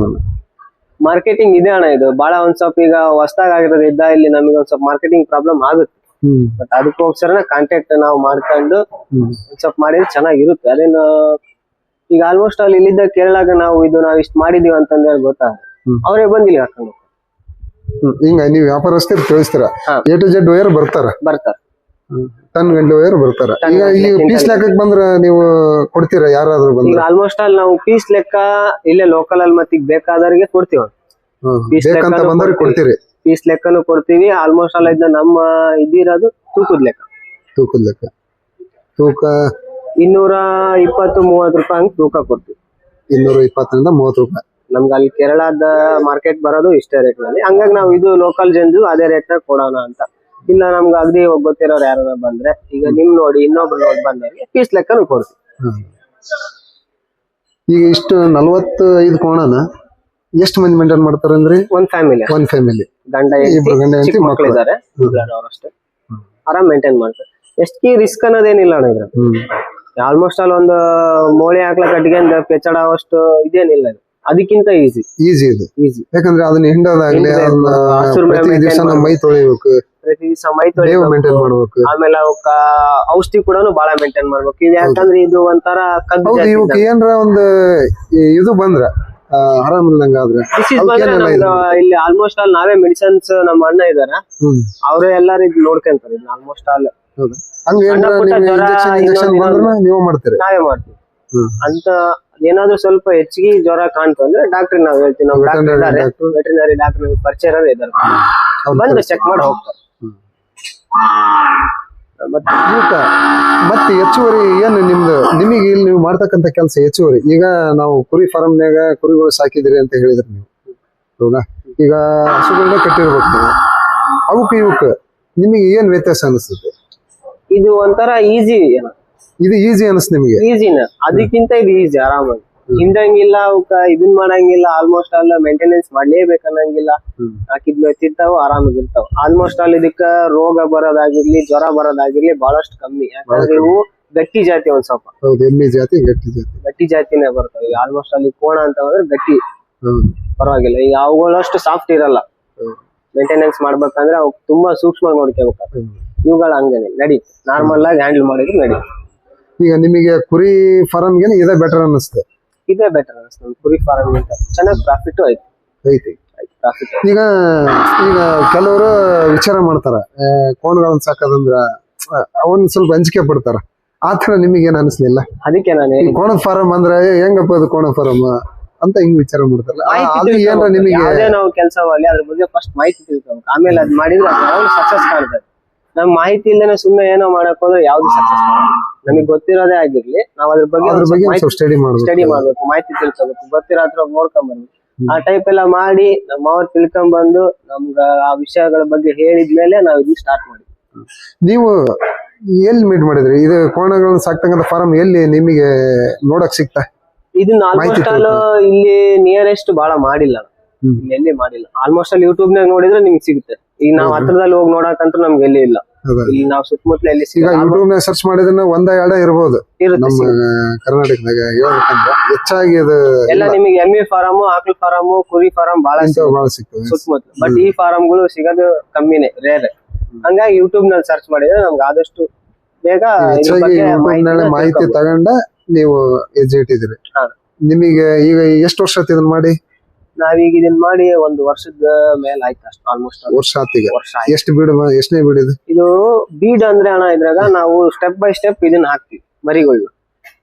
Speaker 2: ಮಾರ್ಕೆಟಿಂಗ್ ಇದೆ ಅಣ್ಣ, ಇದು ಬಹಳ ಒಂದ್ ಸ್ವಲ್ಪ ಈಗ ಹೊಸದಾಗಿ ಆಗಿರೋದ್ರಿಂದ ಇಲ್ಲಿ ನಮಗೆ ಒಂದ್ ಸ್ವಲ್ಪ ಮಾರ್ಕೆಟಿಂಗ್ ಪ್ರಾಬ್ಲಮ್ ಆಗುತ್ತೆ. ಬಟ್ ಅದಕ್ಕೋಸ್ಕರ ಕಾಂಟ್ಯಾಕ್ಟ್ ನಾವು ಮಾಡ್ಕೊಂಡು ಒಂದ್ ಸ್ವಲ್ಪ ಮಾಡಿದ್ರೆ ಚೆನ್ನಾಗಿರುತ್ತೆ. ಅದೇನು ಈಗ ಆಲ್ಮೋಸ್ಟ್ ಅಲ್ಲಿ ಇಲ್ಲಿದ್ದ ಕೇರಳಾಗ ನಾವು ಇಷ್ಟು ಮಾಡಿದೀವಿ ಅಂತಂದ್ರೆ ಗೊತ್ತಾ, ಅವರೇ ಬಂದಿಲ್ಲ ಹಾಕೊಂಡು.
Speaker 1: ಹಿಂಗ ನೀವು ವ್ಯಾಪಾರಸ್ಥರು ತಿಳಿಸ್ತೀರ, A to Z ವೈರ್ ಬರ್ತಾರ ಟನ್ ಗಂಟೆ ವೈರ್ ಬರ್ತಾರ. ಈಗ ಪೀಸ್ ಲೆಕ್ಕಕ್ಕೆ ಬಂದ್ರ ನೀವು ಕೊಡ್ತೀರಾ? ಯಾರಾದ್ರೂ ಬಂದ್ರೆ
Speaker 2: ಆಲ್ಮೋಸ್ಟ್ ಅಲ್ಲಿ ನಾವು ಪೀಸ್ ಲೆಕ್ಕ ಇಲ್ಲೇ ಲೋಕಲ್ ಅಲ್ಲಿ ಮತ್ತೆ ಬೇಕಾದವ್ರಿಗೆ ಕೊಡ್ತೀವಿ.
Speaker 1: ಬೇಕಂತ ಬಂದವ್ರಿಗೆ ಕೊಡ್ತೀರಿ?
Speaker 2: ಪೀಸ್ ಲೆಕ್ಕನು ಕೊಡ್ತೀವಿ. ಆಲ್ಮೋಸ್ಟ್ ಅಲ್ಲ ಇದ್ದ ನಮ್ಮ ಇದಿರೋದು ತೂಕದ ಲೆಕ್ಕ.
Speaker 1: ತೂಕ
Speaker 2: 220-30 ರೂಪಾಯಿ ಹಂಗ್ ತೂಕ ಕೊಡ್ತೀವಿ.
Speaker 1: 220-30 ರೂಪಾಯಿ.
Speaker 2: ನಮ್ಗೆ ಅಲ್ಲಿ ಕೇರಳದ ಮಾರ್ಕೆಟ್ ಬರೋದು ಇಷ್ಟೇ ರೇಟ್ ನಲ್ಲಿ. ಹಂಗಾಗಿ ನಾವು ಇದು ಲೋಕಲ್ ಜನರು ಅದೇ ರೇಟ್ ನ ಕೊಡೋಣ ಅಂತ. ಇಲ್ಲ ನಮ್ಗೆ ಅಗದಿ ಗೊತ್ತಿರೋರು ಯಾರು ಬಂದ್ರೆ, ಈಗ ನಿಮ್ ನೋಡಿ ಇನ್ನೊಬ್ರು ನೋಡಿ ಬಂದವ್ರಿಗೆ ಪೀಸ್ ಲೆಕ್ಕನು ಕೊಡ್ತೀವಿ.
Speaker 1: ಈಗ ಇಷ್ಟು 45 ಕೋಣನ ಎಷ್ಟು ಮಂದಿ ಮೇಂಟೈನ್ ಮಾಡ್ತಾರಂದ್ರಿ?
Speaker 2: ಒಂದ್ ಫ್ಯಾಮಿಲಿ ಗಂಡ ಹೆಂಡತಿ ಮಕ್ಕಳು ಇದಾರೆ, ಅವರಷ್ಟೇ ಆರಾಮ್ ಮೇಂಟೈನ್ ಮಾಡ್ತಾರೆ. ಎಷ್ಟಕ್ಕೆ ರಿಸ್ಕ್ ಅನ್ನೋದೇನಿಲ್ಲ ಅಣ್ಣ ಇದ್ರ. ಆಲ್ಮೋಸ್ಟ್ ಅಲ್ಲಿ ಒಂದು ಮೋಳಿ ಹಾಕ್ಲಕ್ ಕಟ್ಟಿಗೆ ಪೆಚ್ಚಡ ಅಷ್ಟು ಇದೇನಿಲ್ಲ. ಅದಕ್ಕಿಂತ ಈಸಿ
Speaker 1: ಇದು
Speaker 2: ಈಸಿ.
Speaker 1: ಯಾಕಂದ್ರೆ ಅದನ್ನ ಹಿಂಡೋದಾಗ್ಲಿ ಅದನ್ನ ಪ್ರತಿ ದಿವಸ ನಮ್ಮ ಮೈ ತೊಳಿಬೇಕು,
Speaker 2: ಪ್ರತಿ ದಿವಸ ಮೈ
Speaker 1: ಮೇಂಟೈನ್ ಮಾಡ್ಬೇಕು.
Speaker 2: ಆಮೇಲೆ ಅವಕ್ಕ ಔಷಧಿ ಕೂಡ ಬಹಳ ಮೇಂಟೈನ್ ಮಾಡ್ಬೇಕು. ಇದು ಯಾಕಂದ್ರೆ ಇದು ಒಂಥರ ಕದ್ದು
Speaker 1: ಇವಕ್ಕೆ ಏನ್ರ ಒಂದು ಇದು ಬಂದ್ರ ಆರಾಮಿಲ್ದಂಗ ಆದ್ರೆ
Speaker 2: ಇಲ್ಲಿ ಆಲ್ಮೋಸ್ಟ್ ಆಲ್ ನಾವೇ ಮೆಡಿಸಿನ್ಸ್ ನಮ್ಮ ಅಣ್ಣ ಇದಾರ, ಅವರೇ ಎಲ್ಲಾರು ಇದು ನೋಡ್ಕೊಂತಾರೆ. ಇದನ್ನ ಆಲ್ಮೋಸ್ಟ್ ಆಲ್
Speaker 1: ನೀವು ಮಾಡ್ತೀರಿ,
Speaker 2: ನಾವೇ ಮಾಡ್ತೀವಿ. ಅಂತ ಏನಾದ್ರು ಸ್ವಲ್ಪ ಹೆಚ್ಚಿಗೆ ಜ್ವರ ಕಾಣ್ತು ಅಂದ್ರೆ ಡಾಕ್ಟರ್ ನಾವ್ ಹೇಳ್ತೀವಿ, ನಮ್ ವೆಟರ್ನರಿ ಡಾಕ್ಟರ್ ಪರಿಚಯ ಇದಾರೆ, ಬಂದು ಚೆಕ್ ಮಾಡಿ ಹೋಗ್ತಾರೆ.
Speaker 1: ಮತ್ತೆ ಹೆಚ್ಚುವರಿ ಏನು ನಿಮಗೆ ಇಲ್ಲಿ ನೀವು ಮಾಡ್ತಕ್ಕಂತ ಕೆಲಸ ಹೆಚ್ಚುವರಿ? ಈಗ ನಾವು ಕುರಿ ಫಾರ್ಮ್ನಾಗ ಕುರಿಗಳು ಸಾಕಿದಿರಿ ಅಂತ ಹೇಳಿದ್ರಿ ನೀವು, ಹೌದಾ? ಈಗ ಹಸುಗಳನ್ನ ಕಟ್ಟಿರ್ಬೇಕು ನೀವು, ಅವಕ್ಕೆ ಇವಕ್ಕೆ ನಿಮಗೆ ಏನ್ ವ್ಯತ್ಯಾಸ ಅನಿಸ್ತದೆ?
Speaker 2: ಇದು ಒಂಥರ ಈಸಿ.
Speaker 1: ಇದು ಈಸಿ ಅನಿಸ್ ನಿಮಗೆ?
Speaker 2: ಈಸಿನ ಅದಕ್ಕಿಂತ ಇದು ಈಸಿ, ಆರಾಮಾಗಿ ಹಿಂಡಂಗಿಲ್ಲ, ಅವಕ್ಕ ಇದನ್ ಮಾಡಂಗಿಲ್ಲ. ಆಲ್ಮೋಸ್ಟ್ ಆಲ್ ಮೇಂಟೆನೆನ್ಸ್ ಮಾಡ್ಲೇಬೇಕನ್ನಂಗಿಲ್ಲ. ಹಾಕಿದ್ಮೇಲೆ ತಿಂತಾವ, ಆರಾಮಾಗಿರ್ತಾವ. ಆಲ್ಮೋಸ್ಟ್ ಆಲ್ ಇದಕ್ಕ ರೋಗ ಬರೋದಾಗಿರ್ಲಿ, ಜ್ವರ ಬರೋದಾಗಿರ್ಲಿ ಬಹಳಷ್ಟು ಕಮ್ಮಿ. ಯಾಕಂದ್ರೆ ಇವು ಗಟ್ಟಿ ಜಾತಿ ಒಂದ್ ಸ್ವಲ್ಪ.
Speaker 1: ಎಮ್ಮೆ ಜಾತಿ
Speaker 2: ಗಟ್ಟಿ ಜಾತಿನೇ ಬರ್ತವೆ. ಆಲ್ಮೋಸ್ಟ್ ಅಲ್ಲಿ ಕೋಣ ಅಂತ ಹೋದ್ರೆ ಗಟ್ಟಿ, ಪರವಾಗಿಲ್ಲ. ಈಗ ಅವುಗಳಷ್ಟು ಸಾಫ್ಟ್ ಇರಲ್ಲ. ಮೇಂಟೆನೆನ್ಸ್ ಮಾಡ್ಬೇಕಂದ್ರೆ ಅವ್ ತುಂಬಾ ಸೂಕ್ಷ್ಮ ನೋಡ್ಕೋಬೇಕು. ಇವುಗಳ ಹಂಗೇನೆ ನಡಿ, ನಾರ್ಮಲ್ ಆಗಿ ಹ್ಯಾಂಡಲ್ ಮಾಡಿದ್ರೆ ನಡಿ.
Speaker 1: ಈಗ ನಿಮಗೆ ಕುರಿ ಫಾರ್ಮ್ಗೆ ಇದೇ ಬೆಟರ್ ಅನ್ನಿಸ್ತು?
Speaker 2: ಇದೇ ಬೆಟರ್ ಅನಿಸ್ತದೆ. ಕುರಿ ಫಾರ್ಮ್ ಗಿಂತ ಚೆನ್ನಾಗಿ ಪ್ರಾಫಿಟ್ ಐತಿ.
Speaker 1: ಈಗ ಕೆಲವರು ವಿಚಾರ ಮಾಡ್ತಾರ ಕೋಣಗಳನ್ನ ಸಾಕೋದಂದ್ರ ಅವನ್ ಸ್ವಲ್ಪ ಅಂಜಿಕೆ ಪಡ್ತಾರ, ಆತರ ನಿಮಗೆ ಏನ್ ಅನಿಸ್ಲಿಲ್ಲ?
Speaker 2: ಅದಕ್ಕೆ ನಾನು
Speaker 1: ಕೋಣದ ಫಾರಂ ಅಂದ್ರೆ ಹೆಂಗಪ್ಪ ಅದು ಕೋಣ ಫಾರಂ ಅಂತ ಹಿಂಗ್ ವಿಚಾರ ಮಾಡ್ತಾರಲ್ಲ, ಅದು ಏನ್ರ ನಿಮಗೆ?
Speaker 2: ನಾವು ಕೆಲಸ ಮಾಡಿ ಅದ್ರ ಬಗ್ಗೆ ಫಸ್ಟ್ ಮಾಹಿತಿ ತಿಳ್ಕೊಬೇಕು, ಆಮೇಲೆ ಅದ್ ಮಾಡಿದ್ರೆ ಯಾವ್ದು ಸಕ್ಸಸ್ ಕಾಣ್ತದೆ. ನಮ್ ಮಾಹಿತಿ ಇಲ್ದೇನೆ ಸುಮ್ಮನೆ ಏನೋ ಮಾಡಕ್ ಹೋದ್ರೆ ಯಾವ್ದು ಸಕ್ಸಸ್ ಮಾಡಲ್ಲ. ನಮಗ್ ಗೊತ್ತಿರೋದೇ ಆಗಿರ್ಲಿ, ನಾವ್ ಅದ್ರ ಬಗ್ಗೆ
Speaker 1: ಸ್ಟಡಿ
Speaker 2: ಮಾಡ್ಬೇಕು, ಮಾಹಿತಿ ತಿಳ್ಕೊಬೇಕು, ಗೊತ್ತಿರೋ ನೋಡ್ಕೊಂಡ್ಬರ್ಬೇಕು. ಆ ಟೈಪ್ ಎಲ್ಲ ಮಾಡಿ ಅವ್ರು ತಿಳ್ಕೊಂಡ್ಬಂದು ನಮ್ಗ ಆ ವಿಷಯಗಳ ಬಗ್ಗೆ ಹೇಳಿದ್ಮೇಲೆ ನಾವ್ ಇದನ್ನ ಸ್ಟಾರ್ಟ್ ಮಾಡಿದ್ವಿ.
Speaker 1: ನೀವು ಎಲ್ಲಿ ಮೀಟ್ ಮಾಡಿದ್ರಿ ಇದು ಕೋಣಗಳನ್ನ ಸಾಕ್ತಕ್ಕಂಥ ಫಾರಂ? ಎಲ್ಲಿ ನಿಮಗೆ ನೋಡಕ್ ಸಿಗ್ತಾ?
Speaker 2: ಇದನ್ನ ಆಲ್ಮೋಸ್ಟ್ ಆಲ್ ಇಲ್ಲಿ ನಿಯರೆಸ್ಟ್ ಬಹಳ ಮಾಡಿಲ್ಲ, ಎಲ್ಲಿ ಮಾಡಿಲ್ಲ. ಆಲ್ಮೋಸ್ಟ್ ಅಲ್ಲಿ ಯೂಟ್ಯೂಬ್ ನಾಗ ನೋಡಿದ್ರೆ ನಿಮ್ಗೆ ಸಿಗುತ್ತೆ. ಈಗ ನಾವ್ ಹತ್ರದಲ್ಲಿ ಹೋಗಿ ನೋಡಕಂತ ನಮ್ಗೆ ಎಲ್ಲಿ ಇಲ್ಲ. ಇಲ್ಲಿ ನಾವ್ ಸುತ್ತಮುತ್ತಲ ಎಲ್ಲಿ
Speaker 1: ಯೂಟ್ಯೂಬ್ ನಾಗ ಸರ್ಚ್ ಮಾಡಿದ್ರೆ ಒಂದ ಎರಡ ಇರ್ಬೋದು ನಮ್ಮ ಕರ್ನಾಟಕದಾಗ. ಹೇಳ್ಬೇಕಂದ್ರೆ ಹೆಚ್ಚಾಗಿ ಅದು
Speaker 2: ಎಲ್ಲ ನಿಮಗೆ ಎಮ್ಮೆ ಫಾರಂ, ಆಕಳ ಫಾರಂ, ಕುರಿ ಫಾರಂ ಬಹಳ
Speaker 1: ಸಿಗ್ತವೆ
Speaker 2: ಸುತ್ತಮುತ್ತಲ. ಬಟ್ ಈ ಫಾರಂಗಳು ಸಿಗೋದು ಕಮ್ಮಿನೇ, ರೇರ್. ಹಂಗಾಗಿ ಯೂಟ್ಯೂಬ್ ನಲ್ಲಿ ಸರ್ಚ್ ಮಾಡಿದ್ರೆ ನಮ್ಗೆ ಆದಷ್ಟು ಬೇಗ
Speaker 1: ಮಾಹಿತಿ ತಗೊಂಡ ನೀವು ಹೆಜ್ಜೆ ಇಟ್ಟಿದ್ರಿ. ನಿಮಗೆ ಈಗ ಎಷ್ಟು ವರ್ಷ ಆಯ್ತು ಇದನ್ನ ಮಾಡಿ?
Speaker 2: ನಾವೀಗ ಇದನ್ನ ಮಾಡಿ ಒಂದು ವರ್ಷದ ಮೇಲೆ ಆಯ್ತು ಅಷ್ಟು. ಆಲ್ಮೋಸ್ಟ್
Speaker 1: ವರ್ಷ ಆಯ್ತು. ಎಷ್ಟು ಬೀಡ್, ಎಷ್ಟನೇ ಬೀಡ್ ಇದು?
Speaker 2: ಇದು ಬೀಡ್ ಅಂದ್ರೆ ಅಣ್ಣ ಇದ್ರಾಗ ನಾವು ಸ್ಟೆಪ್ ಬೈ ಸ್ಟೆಪ್ ಇದನ್ನ ಹಾಕ್ತಿವಿ ಮರಿಗಳು.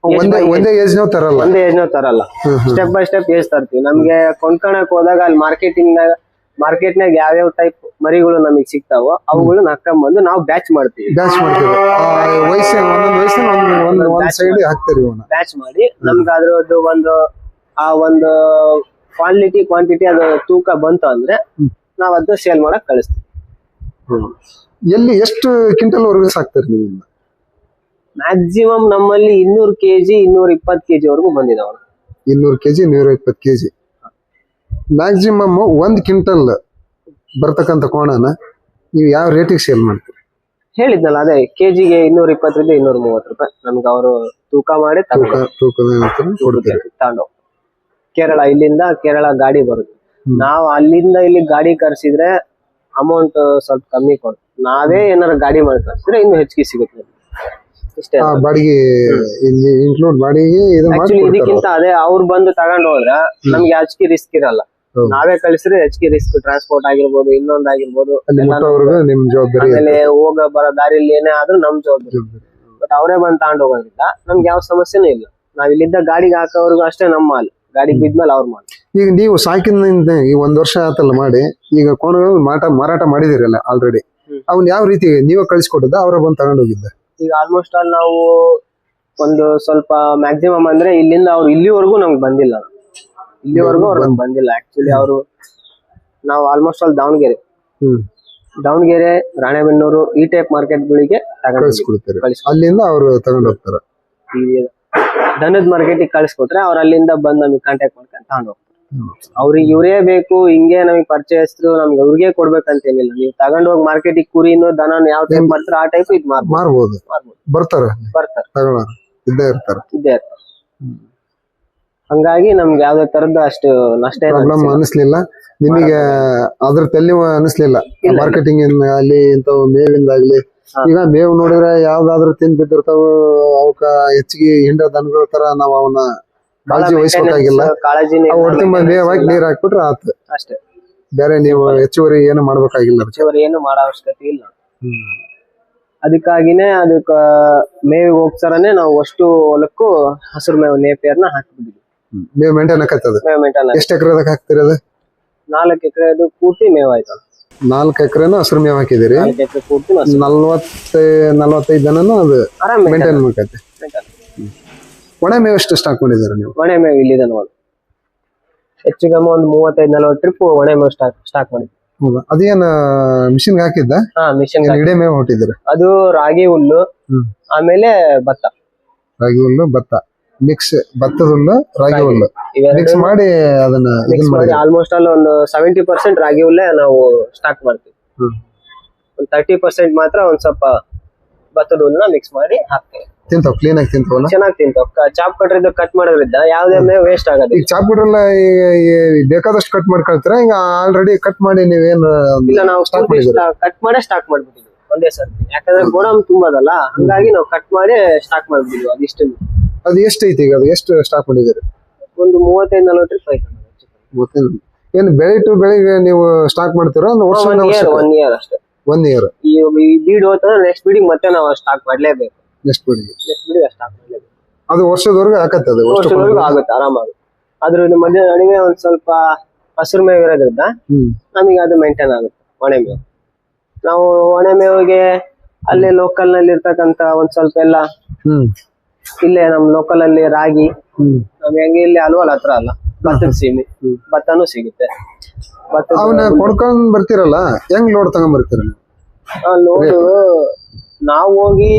Speaker 1: ಒಂದೇ ಏಜ್ ನಾವ್ ತರಲ್ಲ,
Speaker 2: ಸ್ಟೆಪ್ ಬೈ ಸ್ಟೆಪ್ ಏಜ್ ತರ್ತೀವಿ. ನಮ್ಗೆ ಕೊಂಡ್ಕೊಳಕ್ ಹೋದಾಗ ಅಲ್ಲಿ ಮಾರ್ಕೆಟ್ನಾಗ ಯಾವ್ಯಾವ ಟೈಪ್ ಮರಿಗಳು ನಮಗ್ ಸಿಗ್ತಾವೋ ಅವುಗಳನ್ನ ಹಾಕೊಂಡ್ಬಂದು ನಾವು ಬ್ಯಾಚ್ ಮಾಡ್ತೀವಿ. ಬ್ಯಾಚ್ ಮಾಡಿ ನಮ್ಗೆ ಅದ್ರದ್ದು ಒಂದು ಕ್ವಾಂಟಿಟಿ ಅದು ತೂಕ ಬಂತು ಅಂದ್ರೆ ನಾವ್ ಅದನ್ನ ಸೇಲ್ ಮಾಡಕ್ ಕಳಿಸ್ತೀವಿ.
Speaker 1: ಎಲ್ಲಿ ಎಷ್ಟು ಕ್ವಿಂಟಲ್ ವರೆಗೂ ಸಾಕ್ತಾರೆ ನೀವು?
Speaker 2: ಮ್ಯಾಕ್ಸಿಮಮ್ ನಮ್ಮಲ್ಲಿ 200 kg 220 kg ವರೆಗೂ ಬಂದಿದಾವ.
Speaker 1: 200 kg 120 kg ಮ್ಯಾಕ್ಸಿಮಮ್ 1 ಕ್ವಿಂಟಲ್ ಬರ್ತಕ್ಕಂಥ ಕೋಣನ ನೀವು ಯಾವ ರೇಟಿಗೆ ಸೇಲ್ ಮಾಡ್ತೀರಿ?
Speaker 2: ಹೇಳಿದ್ನಲ್ಲ, ಅದೇ ಕೆಜಿಗೆ 220 ರಿಂದ 230 ರೂಪಾಯಿ ನಮ್ಗೆ ಅವರು ತೂಕ ಮಾಡಿ ತಗೊಂಡು ಇಲ್ಲಿಂದ ಕೇರಳ ಗಾಡಿ ಬರುತ್ತೆ. ನಾವ್ ಅಲ್ಲಿಂದ ಇಲ್ಲಿ ಗಾಡಿ ಕರ್ಸಿದ್ರೆ ಅಮೌಂಟ್ ಸ್ವಲ್ಪ ಕಮ್ಮಿ ಕೊಡ್ತೀವಿ. ನಾವೇ ಏನಾರ ಗಾಡಿ ಮಾಡಿ ಕರ್ಸಿದ್ರೆ ಇನ್ನು ಹೆಚ್ಚಿಗೆ ಸಿಗುತ್ತೆ. ಇಷ್ಟೇ
Speaker 1: ಬಾಡಿಗೆ ಇನ್ಕ್ಲೂಡ್ ಬಾಡಿಗೆ.
Speaker 2: ಇದಕ್ಕಿಂತ ಅದೇ ಅವ್ರು ಬಂದು ತಗೊಂಡ್ ಹೋದ್ರೆ ನಮ್ಗೆ ಹೆಚ್ಚಿಗೆ ರಿಸ್ಕ್ ಇರಲ್ಲ. ನಾವೇ ಕಳಿಸಿದ್ರೆ ಹೆಚ್ಚಿಗೆ ರಿಸ್ಕ್, ಟ್ರಾನ್ಸ್ಪೋರ್ಟ್ ಆಗಿರ್ಬೋದು, ಇನ್ನೊಂದಾಗಿರ್ಬೋದು, ಆಮೇಲೆ ಹೋಗ ಬರೋ ದಾರಿಲಿ ಏನೇ ಆದ್ರೂ ನಮ್ ಜವಾಬ್ದಾರಿ. ಬಟ್ ಅವರೇ ಬಂದ್ ತಗೊಂಡ್ ಹೋಗೋದ್ರಿಂದ ನಮ್ಗೆ ಯಾವ ಸಮಸ್ಯೆನೂ ಇಲ್ಲ. ನಾವ್ ಇಲ್ಲಿದ್ದ ಗಾಡಿಗೆ ಹಾಕೋರ್ಗು ಅಷ್ಟೇ ನಮ್ಮ ಮಾಲ್, ಗಾಡಿಗೆ ಬಿದ್ಮೇಲೆ ಅವ್ರ ಮಾಲ್.
Speaker 1: ಈಗ ನೀವು ಸಾಕಿನಿಂದ ಈ 1 ವರ್ಷ ಆತಲ್ಲ ಮಾಡಿ, ಈಗ ಕೋಣಗಳು ಮಾರಾಟ ಮಾಡಿದಿರಲ್ಲ ಆಲ್ರೆಡಿ, ಅವ್ನ್ ಯಾವ ರೀತಿ ನೀವೇ ಕಳಿಸ್ಕೊಟ್ಟಿದ್ದ ಅವರ ಬಂದು ತಗೊಂಡ್ ಹೋಗಿದ್ದ?
Speaker 2: ಈಗ ಆಲ್ಮೋಸ್ಟ್ ಆಲ್ ನಾವು ಒಂದು ಸ್ವಲ್ಪ ಮ್ಯಾಕ್ಸಿಮಮ್ ಅಂದ್ರೆ ಇಲ್ಲಿಂದ ಅವ್ರು ಇಲ್ಲಿವರೆಗೂ ನಮ್ಗೆ ಬಂದಿಲ್ಲ. ಇಲ್ಲಿವರೆಗೂ ಅವ್ರು ನಮ್ಗೆ ಬಂದಿಲ್ಲ. ಆಕ್ಚುಲಿ ಅವರು ನಾವು ಆಲ್ಮೋಸ್ಟ್ ಆಲ್ ದಾವಣಗೆರೆ, ರಾಣೆಬೆನ್ನೂರು ಈ ಟೈಪ್ ಮಾರ್ಕೆಟ್ ಗಳಿಗೆ
Speaker 1: ಅಲ್ಲಿಂದ ಅವರು ತಗೊಂಡ್ ಹೋಗ್ತಾರ.
Speaker 2: ದನದ ಮಾರ್ಕೆಟಿಗೆ ಕಳಿಸ್ಕೊಟ್ರೆ ಅವ್ರು ಅಲ್ಲಿಂದ ಬಂದು ನಮಗೆ ಕಾಂಟ್ಯಾಕ್ಟ್ ಮಾಡ್ಕೊಂಡು ತಗೊಂಡ್ ಹೋಗ್ತಾರೆ. ಅವ್ರಿಗೆ ಇವರೇ ಬೇಕು, ಹಿಂಗೆ ನಮಗೆ ಪರಿಚಯಸ್ಥರು, ನಮ್ಗೆ ಅವ್ರಿಗೆ ಕೊಡ್ಬೇಕಂತ ಏನಿಲ್ಲ. ನೀವು ತಗೊಂಡ್ ಹೋಗಿ ಮಾರ್ಕೆಟಿಗೆ ಕುರಿನೋ ದನ ಯಾವ ಟೈಪ್ ಮಾಡ್ತಾರೆ ಆ ಟೈಪ್ ಇದು ಮಾರ್ಬೋದು.
Speaker 1: ಬರ್ತಾರೆ
Speaker 2: ಇದ್ದೇ ಇರ್ತಾರೆ. ಹಂಗಾಗಿ ನಮ್ಗೆ ಯಾವ್ದೇ ತರದ್ದು ಅಷ್ಟು ನಷ್ಟ ಏನು
Speaker 1: ಪ್ರಾಬ್ಲಮ್ ಅನಿಸ್ಲಿಲ್ಲ ನಿಮಗೆ, ಅದ್ರ ತಲೆ ಅನಿಸ್ಲಿಲ್ಲ ಮಾರ್ಕೆಟಿಂಗ್ ಅಲ್ಲಿ ಇಂಥವು ಮೇವಿಂದಾಗ್ಲಿ. ಈಗ ಮೇವು ನೋಡಿದ್ರೆ ಯಾವ್ದಾದ್ರು ತಿಂದ್ ಬಿದ್ದಿರ್ತಾವ, ಅವಕ್ಕ ಹೆಚ್ಚಿಗೆ ಹಿಂಡ ದನಗಳ ತರ ನಾವ್ ಅವನ್ನ ಕಾಳಜಿ ವಹಿಸ್ಬೇಕಾಗಿಲ್ಲ.
Speaker 2: ಕಾಳಜಿ
Speaker 1: ಒಟ್ಟು ತುಂಬ ಮೇವ್ ಹಾಕಿ ನೀರ್ ಹಾಕ್ಬಿಟ್ರೆ ಆತು
Speaker 2: ಅಷ್ಟೇ,
Speaker 1: ಬೇರೆ ನೀವು ಹೆಚ್ಚುವರಿ ಏನು ಮಾಡ್ಬೇಕಾಗಿಲ್ಲ.
Speaker 2: ಹೆಚ್ಚುವರಿ ಏನು ಮಾಡೋ ಅವಶ್ಯಕತೆ ಇಲ್ಲ. ಅದಕ್ಕಾಗಿನೇ ಅದಕ್ಕ ಮೇವಿಗೆ ಹೋಗ್ತಾರನೆ ನಾವು ಅಷ್ಟು ಹೊಲಕ್ಕೂ ಹಸಿರು ಮೇವು ನೇಪಿಯರ್ನ ಹಾಕ್ಬಿಟ್ಟಿದ್ವಿ.
Speaker 1: ಮೇವ್ ಮೇಂಟೈನ್ ಆಕತ್ತದ.
Speaker 2: ಮೇವು ಮೇಂಟೈನ್
Speaker 1: ಎಷ್ಟು ಎಕರೆದಾಗ ಹಾಕ್ತಿರಿ ಅದು?
Speaker 2: 4 ಎಕರೆದು ಪೂರ್ತಿ ಮೇವು ಆಯ್ತು.
Speaker 1: 4 ಎಕರೆನು ಹಸಿರು ಮೇವ್ ಹಾಕಿದಿರಿ.
Speaker 2: 4 ಎಕರೆ ಪೂರ್ತಿ
Speaker 1: 45 ದನನು ಅದು ಮೇಂಟೈನ್ ಮಾಡ್ಕೈತೆ. ಒಣ ಮೇವು ಎಷ್ಟು ಸ್ಟಾಕ್ ಮಾಡಿದಾರೆ ನೀವು?
Speaker 2: ಒಣ ಮೇವು ಇಲ್ಲಿದೆ ನೋಡಿ, ಹೆಚ್ಚಿಗೆ ಒಂದು 35-40 ಟ್ರಿಪ್ ಒಣ ಮೇವು ಸ್ಟಾಕ್ ಮಾಡಿದ್ವಿ.
Speaker 1: ಅದೇನ ಮಿಷಿನ್ ಹಾಕಿದ್ದ?
Speaker 2: ಮಿಷನ್
Speaker 1: ಇಡೇ ಮೇವು ಹೊಟ್ಟಿದ್ರೆ
Speaker 2: ಅದು ರಾಗಿ ಹುಲ್ಲು, ಆಮೇಲೆ ಭತ್ತ.
Speaker 1: ರಾಗಿ ಹುಲ್ಲು ಭತ್ತ ಮಿಕ್ಸ್, ಭತ್ತದ ಹುಲ್ಲು ರಾಗಿ ಹುಲ್ಲು ಮಿಕ್ಸ್ ಮಾಡಿ ಅದನ್ನ
Speaker 2: ಆಲ್ಮೋಸ್ಟ್ ಅಲ್ಲಿ ಒಂದು 70% ರಾಗಿ ಹುಲ್ಲೇ ನಾವು ಸ್ಟಾಕ್ ಮಾಡ್ತೀವಿ. ಒಂದು 30% ಮಾತ್ರ ಒಂದ್ ಸ್ವಲ್ಪ ಭತ್ತದ ಹುಲ್ಲನ್ನ ಮಿಕ್ಸ್ ಮಾಡಿ ಹಾಕ್ತೇವೆ.
Speaker 1: ತಿಂತಾವ್ ಕ್ಲೀನ್ ಆಗಿ ತಿಂತಾವಲ್ಲ,
Speaker 2: ಚೆನ್ನಾಗಿ ತಿಂತಾವ್. ಚಾಪ್ ಕಟ್ರಿದ್ದು ಕಟ್ ಮಾಡೋದ್ರಿಂದ ಯಾವ್ದೇ ಮೇವು ವೇಸ್ಟ್ ಆಗೋದಿಲ್ಲ.
Speaker 1: ಈಗ ಚಾಪ್ ಕಟ್ರೆಲ್ಲ ಬೇಕಾದಷ್ಟು ಕಟ್ ಮಾಡ್ಕೊಳ್ತೀರಾ? ಈಗ ಆಲ್ರೆಡಿ ಕಟ್ ಮಾಡಿ ನೀವೇನು?
Speaker 2: ಇಲ್ಲ, ನಾವು ಕಟ್ ಮಾಡೇ ಸ್ಟಾಕ್ ಮಾಡ್ಬಿಟ್ಟಿದ್ವಿ ಒಂದೇ ಸರ್ತಿ. ಯಾಕಂದ್ರೆ ಗೋಡಮ್ ತುಂಬದಲ್ಲ, ಹಂಗಾಗಿ ನಾವು ಕಟ್ ಮಾಡಿ ಸ್ಟಾಕ್ ಮಾಡ್ಬಿಟ್ಟಿದ್ವಿ. ಅದಿಷ್ಟು.
Speaker 1: ಅದು ಎಷ್ಟು ಐತಿ ಈಗ? ಅದು ಎಷ್ಟು ಸ್ಟಾಕ್ ಮಾಡಿದಿರಿ?
Speaker 2: ಒಂದು 35-40 ಟ್ರಿಪ್ ಆಯ್ತು.
Speaker 1: ಏನು ಬೆಳೆ ಟು ಬೆಳಿಗ್ಗೆ ನೀವು ಸ್ಟಾಕ್ ಮಾಡ್ತೀರಾ? ವರ್ಷ
Speaker 2: 1 ಇಯರ್ ಅಷ್ಟೇ.
Speaker 1: 1 ಇಯರ್
Speaker 2: ಈ ಬೀಡ್ ಹೋಗ್ತಂದ್ರೆ ನೆಕ್ಸ್ಟ್ ಬೀಡಿಗೆ ಮತ್ತೆ ನಾವು ಸ್ಟಾಕ್ ಮಾಡ್ಲೇಬೇಕು.
Speaker 1: ನೆಕ್ಸ್ಟ್ ಬೀಡಿಗೆ
Speaker 2: ಸ್ಟಾಕ್ ಮಾಡ್ಲೇಬೇಕು.
Speaker 1: ಅದು ವರ್ಷದವರೆಗೂ ಹಾಕತ್ತದ?
Speaker 2: ವರ್ಷದವರೆಗೂ ಆಗುತ್ತೆ ಆರಾಮಾಗಿ. ಅದ್ರ ಮಧ್ಯ ನಡುವೆ ಒಂದ್ ಸ್ವಲ್ಪ ಹಸಿರು ಮೇವು ಇರೋದ್ರಿಂದ ನಮಗೆ ಅದು ಮೇಂಟೈನ್ ಆಗುತ್ತೆ. ಒಣ ಮೇವು ನಾವು ಒಣ ಮೇವಿಗೆ ಅಲ್ಲೇ ಲೋಕಲ್ ನಲ್ಲಿ ಇರ್ತಕ್ಕಂತ ಒಂದ್ ಸ್ವಲ್ಪ ಎಲ್ಲ ಇಲ್ಲೇ ನಮ್ ಲೋಕಲ್ ಅಲ್ಲಿ ರಾಗಿ, ನಮ್ಗೆ ಹೆಂಗೆ ಇಲ್ಲಿ ಅಲ್ವಲ್ ಹತ್ರ ಅಲ್ಲ, ಭತ್ತದ ಸೀಮೆ ಭತ್ತನೂ ಸಿಗುತ್ತೆ.
Speaker 1: ಅವನ್ನ ಕೊಂಡ್ಕೊಂಡ್ ಬರ್ತಿರಲ್ಲ, ಹೆಂಗ್ ಲೋಡ್ ತಗೊಂಡ್ ಬರ್ತೀರ?
Speaker 2: ಲೋಡು ನಾವು ಹೋಗಿ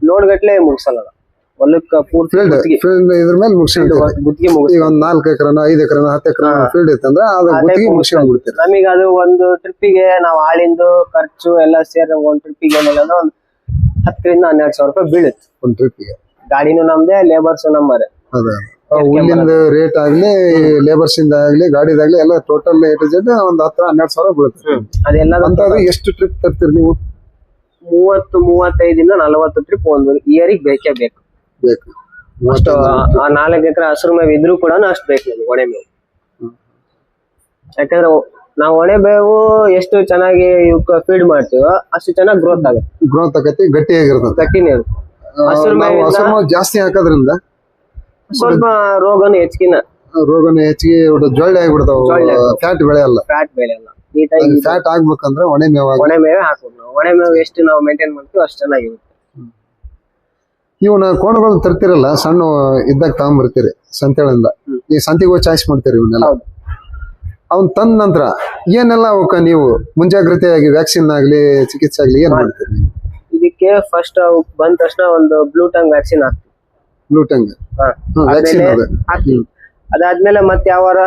Speaker 2: ಲೋಡ್ ಗಟ್ಲೆ ಮುಗಿಸಲ್ಲ, ಹೊಲಕ್ಕ ಪೂರ್ತಿ
Speaker 1: ಇದ್ರ ಮೇಲೆ
Speaker 2: ಗುತ್ತಿಗೆ ಮುಗಿಸಿ.
Speaker 1: ಈಗ ಒಂದ್ 4 ಎಕರೆನ 5 ಎಕರೆನ 10 ಎಕರೆ ಫೀಲ್ಡ್ ಇತ್ತಂದ್ರೆ ಅದು ಗುತ್ತಿಗೆ ಮುಗಿಸ್ಕೊಂಡ್ಬಿಡ್ತೀರಿ.
Speaker 2: ನಮಗೆ ಅದು ಒಂದು ಟ್ರಿಪ್ಪಿಗೆ ನಾವು ಆಳಿಂದು ಖರ್ಚು ಎಲ್ಲ ಸೇರಿ ಒಂದ್ ಟ್ರಿಪ್ಪಿಗೆ ಏನಿಲ್ಲ ಅಂದ್ರೆ ಒಂದು 10,000-12,000 ರೂಪಾಯಿ ಬೀಳುತ್ತೆ. ಒಂದ್ ಟ್ರಿಪ್ಪಿಗೆ ಗಾಡಿನೂ ನಮ್ದೆ, ಲೇಬರ್ಸ್ ನಮ್ಮರೆ.
Speaker 1: ಹುಲ್ಲಿಂದ ರೇಟ್ ಆಗ್ಲಿ, ಲೇಬರ್ಸ್ ಇಂದ ಆಗ್ಲಿ, ಗಾಡಿದಾಗ್ಲಿ ಎಲ್ಲ ಟೋಟಲ್ ಒಂದ್ 10,000-12,000 ಬೀಳುತ್ತೆ. ಅದೆಲ್ಲ ಎಷ್ಟು ಟ್ರಿಪ್ ತರ್ತೀರಿ ನೀವು?
Speaker 2: 30-35-40 ಟ್ರಿಪ್ ಒಂದು ಇಯರಿಗೆ ಬೇಕೇ ಬೇಕು. ಅಷ್ಟು 4 ಎಕರೆ ಹಸಿರು ಮೇವು ಇದ್ರೂ ಕೂಡ ಅಷ್ಟು ಬೇಕು ನಮ್ಗೆ ಒಣೆ ಮೇವು. ಯಾಕಂದ್ರೆ ನಾವು ಒಣೆ ಮೇವು ಎಷ್ಟು ಚೆನ್ನಾಗಿ ಫೀಡ್ ಮಾಡ್ತೀವೋ ಅಷ್ಟು ಚೆನ್ನಾಗಿ ಗ್ರೋತ್ ಆಗುತ್ತೆ,
Speaker 1: ಗಟ್ಟಿಯಾಗಿರ್ತದೆ,
Speaker 2: ಗಟ್ಟಿನೇ ಇರುತ್ತೆ. ಹಸಿರು
Speaker 1: ಮೇವು ಜಾಸ್ತಿ ಹಾಕೋದ್ರಿಂದ
Speaker 2: ಸ್ವಲ್ಪ ರೋಗನು
Speaker 1: ಹೆಚ್ಚಿಗೆ ಜೊಳ್ಳೆ ಆಗಿಬಿಡ್ತಾವ, ಫ್ಯಾಟ್ ಬೆಳೆಯಲ್ಲ. ನೀಟಾಗಿ ಫ್ಯಾಟ್ ಆಗ್ಬೇಕಂದ್ರೆ ಒಣೆ ಮೇವು
Speaker 2: ಹಾಕ್ಬೇಕು. ನಾವು ಒಣೆ ಮೇವು ಎಷ್ಟು ನಾವು ಮೇಂಟೈನ್ ಮಾಡ್ತೀವಿ ಅಷ್ಟು ಚೆನ್ನಾಗಿರುತ್ತೆ.
Speaker 1: ಇವನ್ನ ಕೋಣಗಳು ತರ್ತಿರಲ್ಲ, ಸಣ್ಣ ಇದ್ದಾಗ ತಗೊಂಡ್ಬರ್ತೀರಿ ಸಂತೆಗಳಿಂದ. ಈ ಸಂತೆಗೆ ಹೋಗಿ ಚಾಯ್ಸ್ ಮಾಡ್ತೀರಿ ಇವನ್ನೆಲ್ಲ. ಅವ್ನ್ ತಂದ ನಂತರ ಏನೆಲ್ಲ ಅವಕ್ಕ ನೀವು ಮುಂಜಾಗ್ರತೆಯಾಗಿ ವ್ಯಾಕ್ಸಿನ್ ಆಗ್ಲಿ ಚಿಕಿತ್ಸೆ ಆಗ್ಲಿ ಏನ್ ಮಾಡ್ತೀರಿ?
Speaker 2: ಇದಕ್ಕೆ ಫಸ್ಟ್ ಬಂದ ತಕ್ಷಣ ಒಂದು ಬ್ಲೂ ಟಂಗ್ ವ್ಯಾಕ್ಸಿನ್ ಹಾಕ್ತೀವಿ.
Speaker 1: ಬ್ಲೂ ಟಂಗ್
Speaker 2: ಹಾಕ್ತೀವಿ. ಅದಾದ್ಮೇಲೆ ಮತ್ತೆ ಯಾವಾರ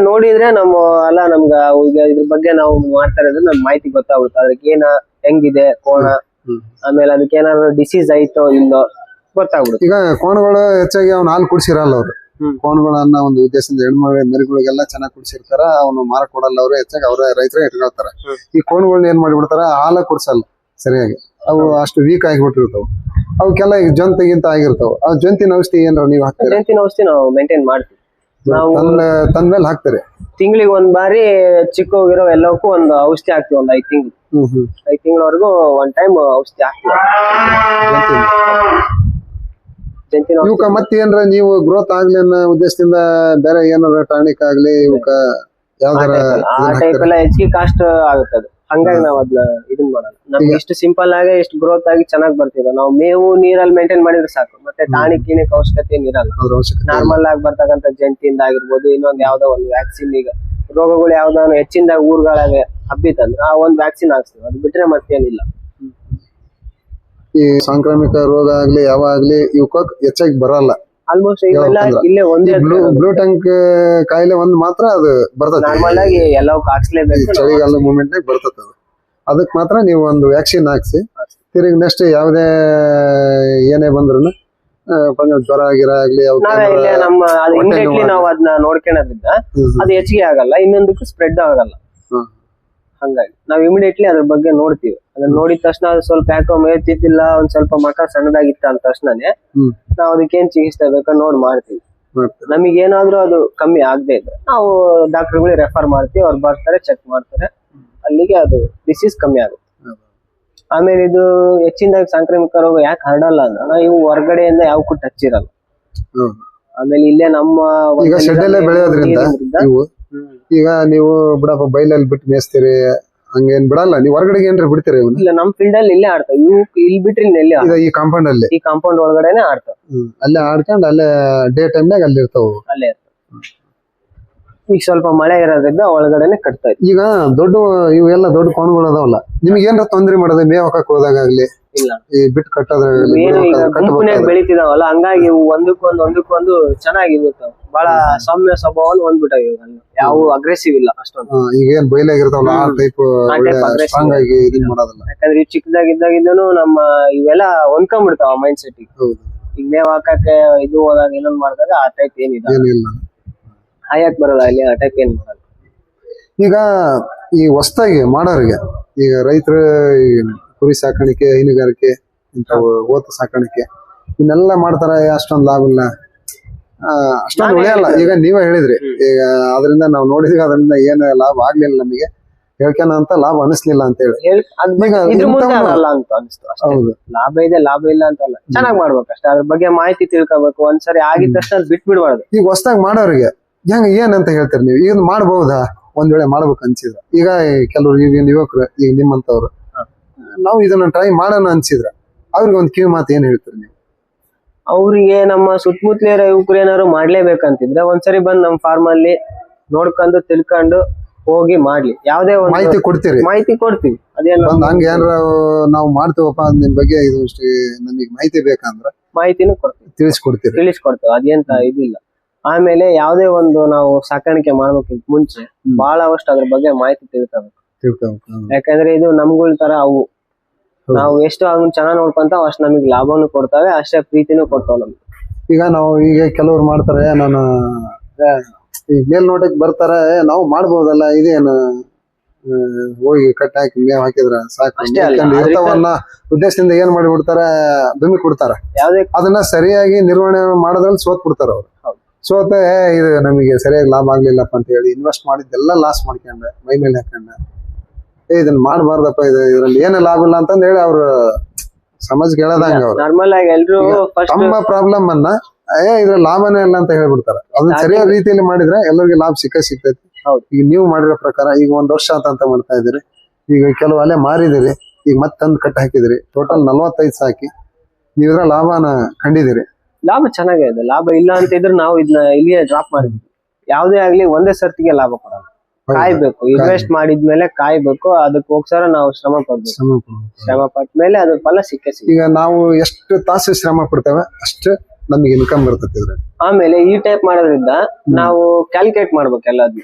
Speaker 2: ನೋಡಿದ್ರೆ ನಮ್ಮ ಅಲ್ಲ ನಮ್ಗ ಈಗ ಇದ್ರ ಬಗ್ಗೆ ನಾವು ಮಾಡ್ತಾ ಇರೋದು ನಮ್ ಮಾಹಿತಿ ಗೊತ್ತಾಗ್ಬಿಡುತ್ತೆ. ಅದಕ್ಕೆ ಏನ ಹೆಂಗಿದೆ ಕೋಣ, ಆಮೇಲೆ ಅದಕ್ಕೆ ಏನಾದ್ರು ಡಿಸೀಸ್ ಆಯ್ತೋ ಇಲ್ಲೋ ಗೊತ್ತಾಗ್ಬಿಡುತ್ತೆ.
Speaker 1: ಈಗ ಕೋಣಗಳು ಹೆಚ್ಚಾಗಿ ಅವ್ನ ಹಾಲು ಕುಡಿಸಿರಲ್ಲ ಅವ್ರು. ಕೋಣಗಳನ್ನ ಒಂದು ಉದ್ದೇಶದಿಂದ ಮರಿಗಳಿಗೆಲ್ಲ ಚೆನ್ನಾಗಿ ಕುಡಿಸಿರ್ತಾರ, ಅವನು ಮಾರಕ್ ಕೊಡಲ್ಲ. ಅವ್ರು ಹೆಚ್ಚಾಗಿ ಅವ್ರ ರೈತರೇ ಇಟ್ಕೊಳ್ತಾರ. ಈ ಕೋಣಗಳನ್ನ ಏನ್ ಮಾಡಿಬಿಡ್ತಾರ, ಹಾಲ ಕುಡ್ಸಲ್ಲ ಸರಿಯಾಗಿ. ಅವು ಅಷ್ಟು ವೀಕ್ ಆಗಿಬಿಟ್ಟಿರ್ತಾವ. ಅವಕ್ಕೆಲ್ಲ ಈಗ ಜಂತಿಗಿಂತ ಆಗಿರ್ತಾವ. ಆ ಜಂತಿನ ಔಷಧಿ ಏನಾರ ನೀವು ಹಾಕ್ತೀರಿ?
Speaker 2: ಜಂತಿನ ಔಷಧಿ ನಾವು ಮೇಂಟೈನ್ ಮಾಡ್ತೀವಿ. ನಾವು
Speaker 1: ತಂದ್ಮೇಲೆ ಹಾಕ್ತಾರೆ.
Speaker 2: ತಿಂಗಳಿಗೆ ಒಂದ್ ಬಾರಿ ಚಿಕ್ಕ ಹೋಗಿರೋ ಎಲ್ಲವಕ್ಕೂ ಒಂದು ಔಷಧಿ ಹಾಕ್ತಿವಿ. ಒಂದು 5 ತಿಂಗಳು 5 ತಿಂಗಳವರೆಗೂ ಒಂದ್ ಟೈಮ್ ಔಷಧಿ ಹಾಕ್ತಿವಿ.
Speaker 1: ಇವಕ್ಕ ಮತ್ತೆ ಏನ್ರ ನೀವು ಗ್ರೋತ್ ಆಗ್ಲಿ ಅನ್ನೋ ಉದ್ದೇಶದಿಂದ ಬೇರೆ ಏನಾರ ಟಾನಿಕ್ ಆಗ್ಲಿ ಇವಕ್ಕ ಯಾವ್ದಾರ
Speaker 2: ಆ ಟೈಪ್ ಎಲ್ಲ ಹೆಚ್ಚಿಗೆ ಕಾಸ್ಟ್ ಆಗುತ್ತೆ ಅದು. ಹಂಗಾಗಿ ನಾವ್ ಅದನ್ನ ಇದನ್ ಮಾಡಲ್ಲ. ನಮ್ಗೆ ಇಷ್ಟು ಸಿಂಪಲ್ ಆಗಿ ಇಷ್ಟು ಗ್ರೋತ್ ಆಗಿ ಚೆನ್ನಾಗಿ ಬರ್ತಿದೆ. ನಾವು ಮೇವು ನೀರಲ್ಲಿ ಮೇಂಟೈನ್ ಮಾಡಿದ್ರೆ ಸಾಕು. ಮತ್ತೆ ಟಾನಿಕ್ ಗಿನಿಕ್ ಅವಶ್ಯಕತೆ ಏನಿರಲ್ಲ. ನಾರ್ಮಲ್ ಆಗಿ ಬರ್ತಕ್ಕಂಥ ಜಂತಿಯಿಂದ ಆಗಿರ್ಬೋದು, ಇನ್ನೊಂದ್ ಯಾವ್ದೋ ಒಂದು ವ್ಯಾಕ್ಸಿನ್, ಈಗ ರೋಗಗಳು ಯಾವ್ದಾದ್ರು ಹೆಚ್ಚಿಂದಾಗ ಊರುಗಳಾಗ ಹಬ್ಬಿತ್ತಂದ್ರೆ ಆ ಒಂದ್ ವ್ಯಾಕ್ಸಿನ್ ಹಾಕ್ಸ್ತೀವಿ. ಅದು ಬಿಟ್ರೆ ಮತ್ತೇನಿಲ್ಲ.
Speaker 1: ಈ ಸಾಂಕ್ರಾಮಿಕ ರೋಗ ಆಗ್ಲಿ ಯಾವಾಗ್ಲಿ ಇವಕ್ಕ ಹೆಚ್ಚಾಗಿ ಬರಲ್ಲ.
Speaker 2: ಆಲ್ಮೋಸ್ಟ್ ಇವೆಲ್ಲ ಇಲ್ಲೇ ಒಂದೇ
Speaker 1: ಬ್ಲೂ ಟಂಕ್ ಕಾಯಿಲೆ ಒಂದ್ ಮಾತ್ರ ಅದು ಬರ್ತದೆ.
Speaker 2: ನಾರ್ಮಲ್ ಆಗಿ ಎಲ್ಲವಕ್ಕೂ ಹಾಕ್ಸ್ಲೇಬೇಕು.
Speaker 1: ಚಳಿಗಾಲ ಮೂಮೆಂಟ್ ನಾಗ ಬರ್ತದ. ಅದಕ್ ಮಾತ್ರ ನೀವು ಒಂದು ವ್ಯಾಕ್ಸಿನ್ ಹಾಕ್ಸಿ ತಿರುಗಿ ನೆಕ್ಸ್ಟ್ ಯಾವ್ದೇ ಏನೇ ಬಂದ್ರು ಕೊಂಚ ಜ್ವರ ಗಿರ ಆಗ್ಲಿ
Speaker 2: ನಾವೇ ಇಲ್ಲೇ ನಮ್ಮ ಅದು ಇಮಿಡಿಯೇಟ್ಲಿ ನಾವು ಅದನ್ನ ನೋಡ್ಕೊಳ್ಳೋದ್ರಿಂದ ಅದು ಹೆಚ್ಚಿಗೆ ಆಗಲ್ಲ, ಇನ್ನೊಂದಕ್ಕೂ ಸ್ಪ್ರೆಡ್ ಆಗಲ್ಲ. ಹಂಗಾಗಿ ನಾವ್ ಇಮಿಡಿಯೇಟ್ಲಿ ಅದ್ರ ಬಗ್ಗೆ ನೋಡ್ತೀವಿ. ಅದನ್ನ ನೋಡಿದ ತಕ್ಷಣ ಅದು ಸ್ವಲ್ಪ ಯಾಕೋ ಮೇಯ್ತಿದ್ದಿಲ್ಲ, ಒಂದ್ ಸ್ವಲ್ಪ ಮಕ ಸಣ್ಣದಾಗಿತ್ತ ಅಂದ ತಕ್ಷಣನೇ ನಾವ್ ಅದಕ್ಕೇನ್ ಚಿಕಿತ್ಸೆ ಬೇಕೋ ನೋಡ್ ಮಾಡ್ತೀವಿ. ನಮಗ್ ಏನಾದ್ರೂ ಅದು ಕಮ್ಮಿ ಆಗದೆ ಇದ್ರೆ ನಾವು ಡಾಕ್ಟರ್ಗಳಿಗೆ ರೆಫರ್ ಮಾಡ್ತೀವಿ, ಅವ್ರು ಬರ್ತಾರೆ, ಚೆಕ್ ಮಾಡ್ತಾರೆ, ಅಲ್ಲಿಗೆ ಅದು ಡಿಸೀಸ್ ಕಮ್ಮಿ ಆಗುತ್ತೆ. ಆಮೇಲೆ ಇದು ಹೆಚ್ಚಿನದಾಗಿ ಸಾಂಕ್ರಾಮಿಕ ರೋಗ ಯಾಕೆ ಹರಡಲ್ಲ ಅಂದ್ರೆ ಇವು ಹೊರಗಡೆಯಿಂದ ಯಾವಕ್ಕೂ ಟಚ್ ಇರಲ್ಲ. ಆಮೇಲೆ ಇಲ್ಲೇ ನಮ್ಮ
Speaker 1: ಈಗ ಶೆಡ್ಡಲ್ಲೇ ಬೆಳೆಯೋದ್ರಿಂದ ಈಗ ನೀವು ಬಿಡಪ್ಪ ಬೈಲಲ್ಲಿ ಬಿಟ್ಟು ಮೇಯಿಸ್ತೀರಿ ಹಂಗೇನ್ ಬಿಡಲ್ಲ, ನೀವು ಹೊರಗಡೆಗೆ ಏನ್ರಿ ಬಿಡ್ತೀರಿ?
Speaker 2: ಇಲ್ಲ, ನಮ್ ಫೀಲ್ಡ್ ಅಲ್ಲಿ ಇಲ್ಲೇ ಆಡ್ತಾವ ಇವು, ಇಲ್ಲಿ ಬಿಟ್ರಿ ಎಲ್ಲಿ
Speaker 1: ಈ ಕಾಂಪೌಂಡ್ ಅಲ್ಲಿ,
Speaker 2: ಈ ಕಾಂಪೌಂಡ್ ಒಳಗಡೆನೆ ಆಡ್ತಾವ.
Speaker 1: ಅಲ್ಲೇ ಆಡ್ಕೊಂಡು ಅಲ್ಲೇ ಡೇ ಟೈಮ್ನಾಗ ಅಲ್ಲಿ ಇರ್ತಾವ, ಅಲ್ಲೇ.
Speaker 2: ಈಗ ಸ್ವಲ್ಪ ಮಳೆ ಇರೋದ್ರಿಂದ ಒಳಗಡೆನೆ ಕಟ್ತಾ ಇತ್ತು.
Speaker 1: ಈಗ ದೊಡ್ಡ ಇವೆಲ್ಲ ದೊಡ್ಡ ಕೋಣಗಳು ಅದಾವಲ್ಲ, ನಿಮ್ಗೆ ಏನಾರ ತೊಂದ್ರೆ ಮಾಡೋದು ಮೇವ್ ಹಾಕಕ್ ಹೋದಾಗ ಆಗ್ಲಿ,
Speaker 2: ಇಲ್ಲ
Speaker 1: ಈ ಬಿಟ್ಟು ಕಟ್ಟೋದ್ರಾಗಲಿ?
Speaker 2: ಏನು ಈಗ ಗುಂಪುನ್ಯಾಗ ಬೆಳಿತಿದಾವಲ್ಲ, ಹಂಗಾಗಿ ಇವು ಒಂದಕ್ಕೊಂದು ಚೆನ್ನಾಗಿರ್ತಾವ, ಬಹಳ ಸೌಮ್ಯ ಸ್ವಭಾವ ಹೊಂದ್ಬಿಟ್ಟಾವ, ಯಾವ ಅಗ್ರೆಸಿವ್ ಇಲ್ಲ ಅಷ್ಟೊಂದು.
Speaker 1: ಈಗ ಏನ್ ಬೈಲಾಗಿರ್ತಾವಲ್ಲ ಆ ಟೈಪ್ ಸ್ಟ್ರಾಂಗ್ ಆಗಿ ಇದನ್ ಮಾಡೋದಲ್ಲ.
Speaker 2: ಯಾಕಂದ್ರೆ ಈ ಚಿಕ್ಕದಾಗಿದ್ದಾಗಿದ್ದನು ನಮ್ಮ ಇವೆಲ್ಲ ಹೊಂದ್ಕೊಂಡ್ಬಿಡ್ತಾವ ಮೈಂಡ್ ಸೆಟ್. ಈಗ ಮೇವ್ ಹಾಕಕ್ಕೆ ಇದು ಹೋದಾಗ ಇನ್ನೊಂದ್ ಮಾಡಿದಾಗ ಆ ಟೈಪ್ ಏನಿಲ್ಲ, ಹಾಯಕ್ ಬರೋದಾಗ್ಲಿ ಆ ಟೈಪ್ ಏನ್ ಮಾಡಲ್ಲ.
Speaker 1: ಈಗ ಈ ಹೊಸದಾಗಿ ಮಾಡೋರಿಗೆ, ಈಗ ರೈತರು ಕುರಿ ಸಾಕಾಣಿಕೆ, ಹೈನುಗಾರಿಕೆ, ಇಂಥ ಓತ ಸಾಕಾಣಿಕೆ ಇವನ್ನೆಲ್ಲ ಮಾಡ್ತಾರ, ಅಷ್ಟೊಂದು ಲಾಭ ಇಲ್ಲ, ಅಷ್ಟೊಂದು ಉಳಿಯಲ್ಲ. ಈಗ ನೀವೇ ಹೇಳಿದ್ರಿ, ಈಗ ಅದರಿಂದ ನಾವು ನೋಡಿದ್ವಿ, ಅದರಿಂದ ಏನ್ ಲಾಭ ಆಗ್ಲಿಲ್ಲ, ನಮಗೆ ಹೇಳ್ಕೊಳ ಅಂತ ಲಾಭ ಅನಿಸ್ಲಿಲ್ಲ ಅಂತ ಹೇಳಿ.
Speaker 2: ಹೌದು, ಲಾಭ ಇದೆ ಲಾಭ ಇಲ್ಲ ಅಂತಲ್ಲ, ಚೆನ್ನಾಗ್ ಮಾಡ್ಬೇಕು ಅಷ್ಟೇ, ಅದ್ರ ಬಗ್ಗೆ ಮಾಹಿತಿ ತಿಳ್ಕೊಬೇಕು. ಒಂದ್ಸರಿ ಆಗಿದ ತಕ್ಷಣ ಬಿಟ್ಬಿಡ್ಬಾರ್ದು.
Speaker 1: ಈಗ ಹೊಸದಾಗಿ ಮಾಡೋರಿಗೆ ಹೆಂಗ ಏನಂತ ಹೇಳ್ತೀರಿ ನೀವು? ಈಗ ಮಾಡ್ಬಹುದಾ ಒಂದ್ ವೇಳೆ ಮಾಡ್ಬೇಕು ಅನ್ಸಿದ್ರ? ಈಗ ಕೆಲವ್ರು ಈಗಿನ ಯುವಕರು, ಈಗ ನಿಮ್ಮಂತವ್ರು, ನಾವು ಇದನ್ನ ಟ್ರೈ ಮಾಡೋಣ ಅನ್ಸಿದ್ರ ಅವ್ರಿಗೆ ಒಂದ್ ಕಿವಿ ಮಾತು ಏನ್ ಹೇಳ್ತೀರಿ ನೀವು?
Speaker 2: ಅವ್ರಿಗೆ ನಮ್ಮ ಸುತ್ತಮುತ್ತಲಿರೋ ಯುವಕರು ಏನಾದ್ರು ಮಾಡ್ಲೇಬೇಕಂತಿದ್ರೆ ಒಂದ್ಸರಿ ಬಂದ್ ನಮ್ ಫಾರ್ಮ್ ಅಲ್ಲಿ ನೋಡ್ಕೊಂಡು ತಿಳ್ಕೊಂಡು ಹೋಗಿ ಮಾಡ್ಲಿ. ಯಾವ್ದೇ ಒಂದು
Speaker 1: ಮಾಹಿತಿ ಕೊಡ್ತೀರಿ?
Speaker 2: ಮಾಹಿತಿ ಕೊಡ್ತೀವಿ. ಅದೇನು
Speaker 1: ಹಂಗ ಏನಾರ ನಾವು ಮಾಡ್ತೀವಪ್ಪ ನಿಮ್ ಬಗ್ಗೆ ಇದು ನಮಗೆ ಮಾಹಿತಿ ಬೇಕಂದ್ರ ಮಾಹಿತಿನೂ ಕೊಡ್ತೀವಿ, ತಿಳಿಸ್ಕೊಡ್ತೀವಿ.
Speaker 2: ಅದೇಂತ ಇದಿಲ್ಲ. ಆಮೇಲೆ ಯಾವ್ದೇ ಒಂದು ನಾವು ಸಾಕಾಣಿಕೆ ಮಾಡ್ಬೇಕಿಂತ ಮುಂಚೆ ಬಹಳಷ್ಟು ಅದ್ರ ಬಗ್ಗೆ ಮಾಹಿತಿ ತಿಳ್ಕೋಬೇಕು. ಯಾಕಂದ್ರೆ ಇದು ನಮ್ಗಳ ತರ ಅವು, ನಾವು ಎಷ್ಟು ಅದನ್ನ ಚೆನ್ನಾಗ್ ನೋಡ್ಕೊಂತ ಅಷ್ಟು ನಮಗೆ ಲಾಭನೂ ಕೊಡ್ತಾವೆ, ಅಷ್ಟೇ ಪ್ರೀತಿನೂ ಕೊಡ್ತಾವ ನಮ್ಗೆ.
Speaker 1: ಈಗ ನಾವು ಈಗ ಕೆಲವ್ರು ಮಾಡ್ತಾರೆ, ನಾನು ಈಗ ಮೇಲ್ನೋಟಕ್ಕೆ ಬರ್ತಾರೆ, ನಾವು ಮಾಡ್ಬೋದಲ್ಲ, ಇದೇನು ಹೋಗಿ ಕಟ್ಟಿ ಹಾಕಿ ಮೇವ್ ಹಾಕಿದ್ರ ಸಾಕು ಇರ್ತಾವನ್ನ ಉದ್ದೇಶದಿಂದ ಏನ್ ಮಾಡಿಬಿಡ್ತಾರೆ, ದುಮ್ಮಿ ಕೊಡ್ತಾರ. ಅದನ್ನ ಸರಿಯಾಗಿ ನಿರ್ವಹಣೆ ಮಾಡೋದ್ರಲ್ಲಿ ಸೋತ್ ಬಿಡ್ತಾರ ಅವ್ರು. ಸೋತ ಇದು ನಮಗೆ ಸರಿಯಾಗಿ ಲಾಭ ಆಗ್ಲಿಲ್ಲಪ್ಪ ಅಂತ ಹೇಳಿ ಇನ್ವೆಸ್ಟ್ ಮಾಡಿದ್ದೆಲ್ಲ ಲಾಸ್ ಮಾಡ್ಕೊಂಡ ಮೈ ಮೇಲೆ ಹಾಕೊಂಡ, ಇದನ್ನ ಮಾಡಬಾರ್ದಪ್ಪ, ಇದ್ರಲ್ಲಿ ಏನೇ ಲಾಭ ಇಲ್ಲ ಅಂತಂದ ಹೇಳಿ ಅವ್ರು ಸಮಾಜಕ್ಕೆ ಹೇಳದಂಗ ಅವ್ರು
Speaker 2: ನಾರ್ಮಲ್ ಆಗಿ ಎಲ್ರು
Speaker 1: ತಮ್ಮ ಪ್ರಾಬ್ಲಮ್ ಅನ್ನ ಇದ್ರ ಲಾಭನೇ ಇಲ್ಲ ಅಂತ ಹೇಳ್ಬಿಡ್ತಾರ. ಅದನ್ನ ಸರಿಯಾದ ರೀತಿಯಲ್ಲಿ ಮಾಡಿದ್ರೆ ಎಲ್ಲರಿಗೂ ಲಾಭ ಸಿಗ್ತೈತಿ. ಈಗ ನೀವು ಮಾಡಿರೋ ಪ್ರಕಾರ ಈಗ 1 ವರ್ಷ ಅಂತ ಮಾಡ್ತಾ ಇದೀರಿ, ಈಗ ಕೆಲವು ಅಲ್ಲೇ ಮಾರಿದಿರಿ, ಈಗ ಮತ್ತೆ ತಂದು ಕಟ್ಟಿ ಹಾಕಿದಿರಿ, ಟೋಟಲ್ 45 ಸಾಕಿ ನೀವು ಇದ್ರ ಲಾಭನ ಕಂಡಿದಿರಿ.
Speaker 2: ಲಾಭ ಚೆನ್ನಾಗೇ ಇದೆ, ಲಾಭ ಇಲ್ಲ ಅಂತ ಇದ್ರೆ ನಾವು ಇದನ್ನ ಇಲ್ಲಿಯೇ ಡ್ರಾಪ್ ಮಾಡಿದ್ವಿ. ಯಾವ್ದೇ ಆಗ್ಲಿ ಒಂದೇ ಸರ್ತಿಗೆ ಲಾಭ ಕೊಡಲ್ಲ, ಕಾಯ್ಬೇಕು. ಇನ್ವೆಸ್ಟ್ ಮಾಡಿದ್ಮೇಲೆ ಕಾಯ್ಬೇಕು, ಅದಕ್ಕೋಸ್ಕರ ನಾವು ಶ್ರಮ ಪಡ್ಬೇಕು. ಶ್ರಮ ಪಟ್ಟ ಮೇಲೆ ಅದ್ರ ಫಲ ಸಿಕ್ಕೇ.
Speaker 1: ಈಗ ನಾವು ಎಷ್ಟು ತಾಸು ಶ್ರಮ ಪಡ್ತೇವೆ ಅಷ್ಟು ನಮ್ಗೆ ಇನ್ಕಮ್ ಬರ್ತದೆ.
Speaker 2: ಆಮೇಲೆ ಈ ಟೈಪ್ ಮಾಡೋದ್ರಿಂದ ನಾವು ಕ್ಯಾಲ್ಕುಲೇಟ್ ಮಾಡ್ಬೇಕು ಎಲ್ಲದನ್ನ.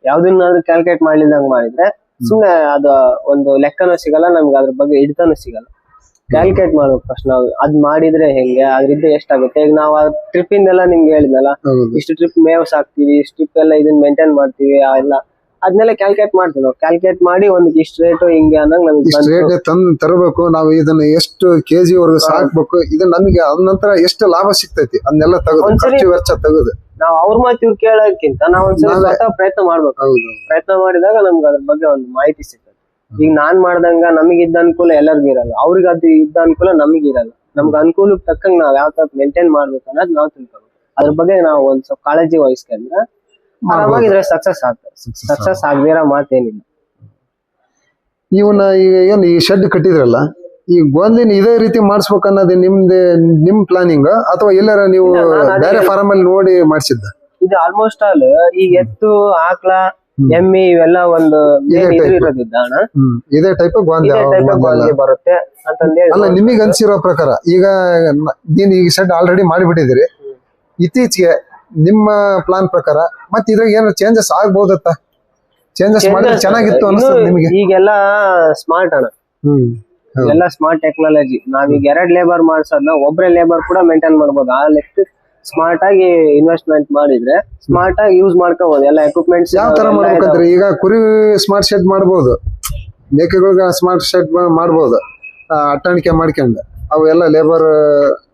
Speaker 2: ಯಾವ್ದನ್ನಾದ್ರೂ ಕ್ಯಾಲ್ಕುಲೇಟ್ ಮಾಡ್ಲಿಲ್ದಂಗ್ ಮಾಡಿದ್ರೆ ಸುಮ್ನೆ ಅದು ಒಂದು ಲೆಕ್ಕನೂ ಸಿಗಲ್ಲ, ನಮ್ಗೆ ಅದ್ರ ಬಗ್ಗೆ ಹಿಡಿತಾನು ಸಿಗಲ್ಲ. ಕ್ಯಾಲ್ಕುಲೇಟ್ ಮಾಡ್ಬೇಕು ಫಸ್ಟ್ ನಾವು, ಅದ್ ಮಾಡಿದ್ರೆ ಹೆಂಗೆ, ಅದ್ರಿಂದ ಎಷ್ಟಾಗುತ್ತೆ. ಈಗ ನಾವು ಟ್ರಿಪ್ ಇಂದೆಲ್ಲ ನಿಮ್ಗೆ ಹೇಳಿದ್ನಲ್ಲ, ಇಷ್ಟು ಟ್ರಿಪ್ ಮೇವ್ ಸಾಕ್ತಿವಿ, ಇಷ್ಟು ಟ್ರಿಪ್ ಎಲ್ಲ ಇದನ್ನ ಮೇಂಟೈನ್ ಮಾಡ್ತೀವಿ, ಎಲ್ಲ ಅದನ್ನೆಲ್ಲ ಕ್ಯಾಲ್ಕುಲೇಟ್ ಮಾಡ್ತೀವಿ ನಾವು. ಕ್ಯಾಲ್ಕುಲೇಟ್ ಮಾಡಿ ಒಂದಕ್ಕೆ ಇಷ್ಟು ರೇಟು ಹಿಂಗೆ ಅನ್ನಂಗ್ ನಮ್ಗೆ
Speaker 1: ತಂದು ತರಬೇಕು. ನಾವು ಇದನ್ನ ಎಷ್ಟು ಕೆಜಿ ವರ್ಗು ಸಾಕ್ಬೇಕು, ಇದು ನಮಗೆ ಅದ ನಂತರ ಎಷ್ಟು ಲಾಭ ಸಿಗ್ತೈತಿ ಅದನ್ನೆಲ್ಲ ತೆಗೆದು ಖರ್ಚು ವೆಚ್ಚ ತೆಗೆದು
Speaker 2: ನಾವು ಅವ್ರ ಮಾತು ಇವ್ರು ಕೇಳೋದಕ್ಕಿಂತ ನಾವು ಒಂದ್ಸಲ ಪ್ರಯತ್ನ ಮಾಡ್ಬೇಕು. ಪ್ರಯತ್ನ ಮಾಡಿದಾಗ ನಮ್ಗೆ ಅದ್ರ ಬಗ್ಗೆ ಒಂದು ಮಾಹಿತಿ ಸಿಗ್ತದೆ. ಈಗ ನಾನ್ ಮಾಡ್ದಂಗ ನಮಗಿದ್ದ ಅನುಕೂಲ ಎಲ್ಲರಿಗೂ ಇರಲ್ಲ, ಅವ್ರಿಗೆ ಅದು ಇದ್ದ ಅನುಕೂಲ ನಮಗಿರಲ್ಲ. ನಮ್ಗೆ ಅನುಕೂಲಕ್ಕೆ ತಕ್ಕಂಗೆ ನಾವ್ ಯಾವ ತರ ಮೇಂಟೈನ್ ಮಾಡ್ಬೇಕು ಅನ್ನೋದು ನಾವು ತಿಳ್ಕೊಬೇಕು. ಅದ್ರ ಬಗ್ಗೆ ನಾವು ಒಂದ್ ಸ್ವಲ್ಪ ಕಾಳಜಿ ವಹಿಸ್ಕೊಂಡ್ರೆ ಆರಾಮಾಗಿದ್ರೆ ಸಕ್ಸಸ್ ಆಗ್ತದೆ. ಸಕ್ಸಸ್ ಆಗದಿರೋ ಮಾತೇನಿಲ್ಲ.
Speaker 1: ಇವನ್ನ ಈಗ ಏನ್ ಈ ಶೆಡ್ ಕಟ್ಟಿದ್ರಲ್ಲ, ಈ ಗೋಂದಿನ ಇದೇ ರೀತಿ ಮಾಡಿಸ್ಬೇಕು ಅನ್ನೋದು ನಿಮ್ ಪ್ಲಾನಿಂಗ್ ಅಥವಾ ಎಲ್ಲಾರ ನೀವು ಬೇರೆ ಫಾರ್ಮ್ ಅಲ್ಲಿ ನೋಡಿ ಮಾಡಿಸಿದ್ದ?
Speaker 2: ಇದು ಆಲ್ಮೋಸ್ಟ್ ಆಲ್ ಈಗ ಎತ್ತು, ಆಕಳ, ಎಮ್ಮಿ ಇವೆಲ್ಲ ಒಂದು ಇರೋದಿದ್ದ
Speaker 1: ಇದೇ ಟೈಪ್ ಗೋಂದಿ
Speaker 2: ಬರುತ್ತೆ ಅಂತಂದೇಳಿ.
Speaker 1: ಅಲ್ಲ, ನಿಮಗೆ ಅನ್ಸಿರೋ ಪ್ರಕಾರ ಈಗ ನೀನ್ ಈಗ ಶೆಡ್ ಆಲ್ರೆಡಿ ಮಾಡಿಬಿಟ್ಟಿದ್ದೀರಿ, ಇತ್ತೀಚೆಗೆ ನಿಮ್ಮ ಪ್ಲಾನ್ ಪ್ರಕಾರ ಮತ್ತೆ ಇದ್ರಾಗ ಏನಾದ್ರು ಚೇಂಜಸ್ ಆಗ್ಬೋದತ್ತ? ಚೇಂಜಸ್ ಮಾಡಿದ್ರೆ ಚೆನ್ನಾಗಿತ್ತು ಅನ್ಸುತ್ತೆ ನಿಮಗೆ?
Speaker 2: ಈಗೆಲ್ಲ ಸ್ಮಾರ್ಟ್ ಅಣ್ಣ, ಎಲ್ಲ ಸ್ಮಾರ್ಟ್ ಟೆಕ್ನಾಲಜಿ. ನಾವೀಗ 2 ಲೇಬರ್ ಮಾಡ್ಸೋದ್ನ ಒಬ್ರೇ ಲೇಬರ್ ಕೂಡ ಮೇಂಟೈನ್ ಮಾಡ್ಬೋದು. ಆ ಲೆಕ್ಕ ಸ್ಮಾರ್ಟ್ ಆಗಿ ಇನ್ವೆಸ್ಟ್ಮೆಂಟ್ ಮಾಡಿದ್ರೆ ಸ್ಮಾರ್ಟ್ ಆಗಿ ಯೂಸ್ ಮಾಡ್ಕೋಬಹುದು ಎಲ್ಲ ಎಕ್ವಿಪ್ಮೆಂಟ್ಸ್.
Speaker 1: ಯಾವ ತರ ಮಾಡ್ಬೇಕಂದ್ರೆ ಈಗ ಕುರಿ ಸ್ಮಾರ್ಟ್ ಶೆಡ್ ಮಾಡ್ಬೋದು, ಮೇಕೆಗಳಿಗೆ ಸ್ಮಾರ್ಟ್ ಶೆಡ್ ಮಾಡ್ಬೋದು, ಅಟ್ಟಾಣಿಕೆ ಮಾಡ್ಕೊಂಡು ಅವೆಲ್ಲ ಲೇಬರ್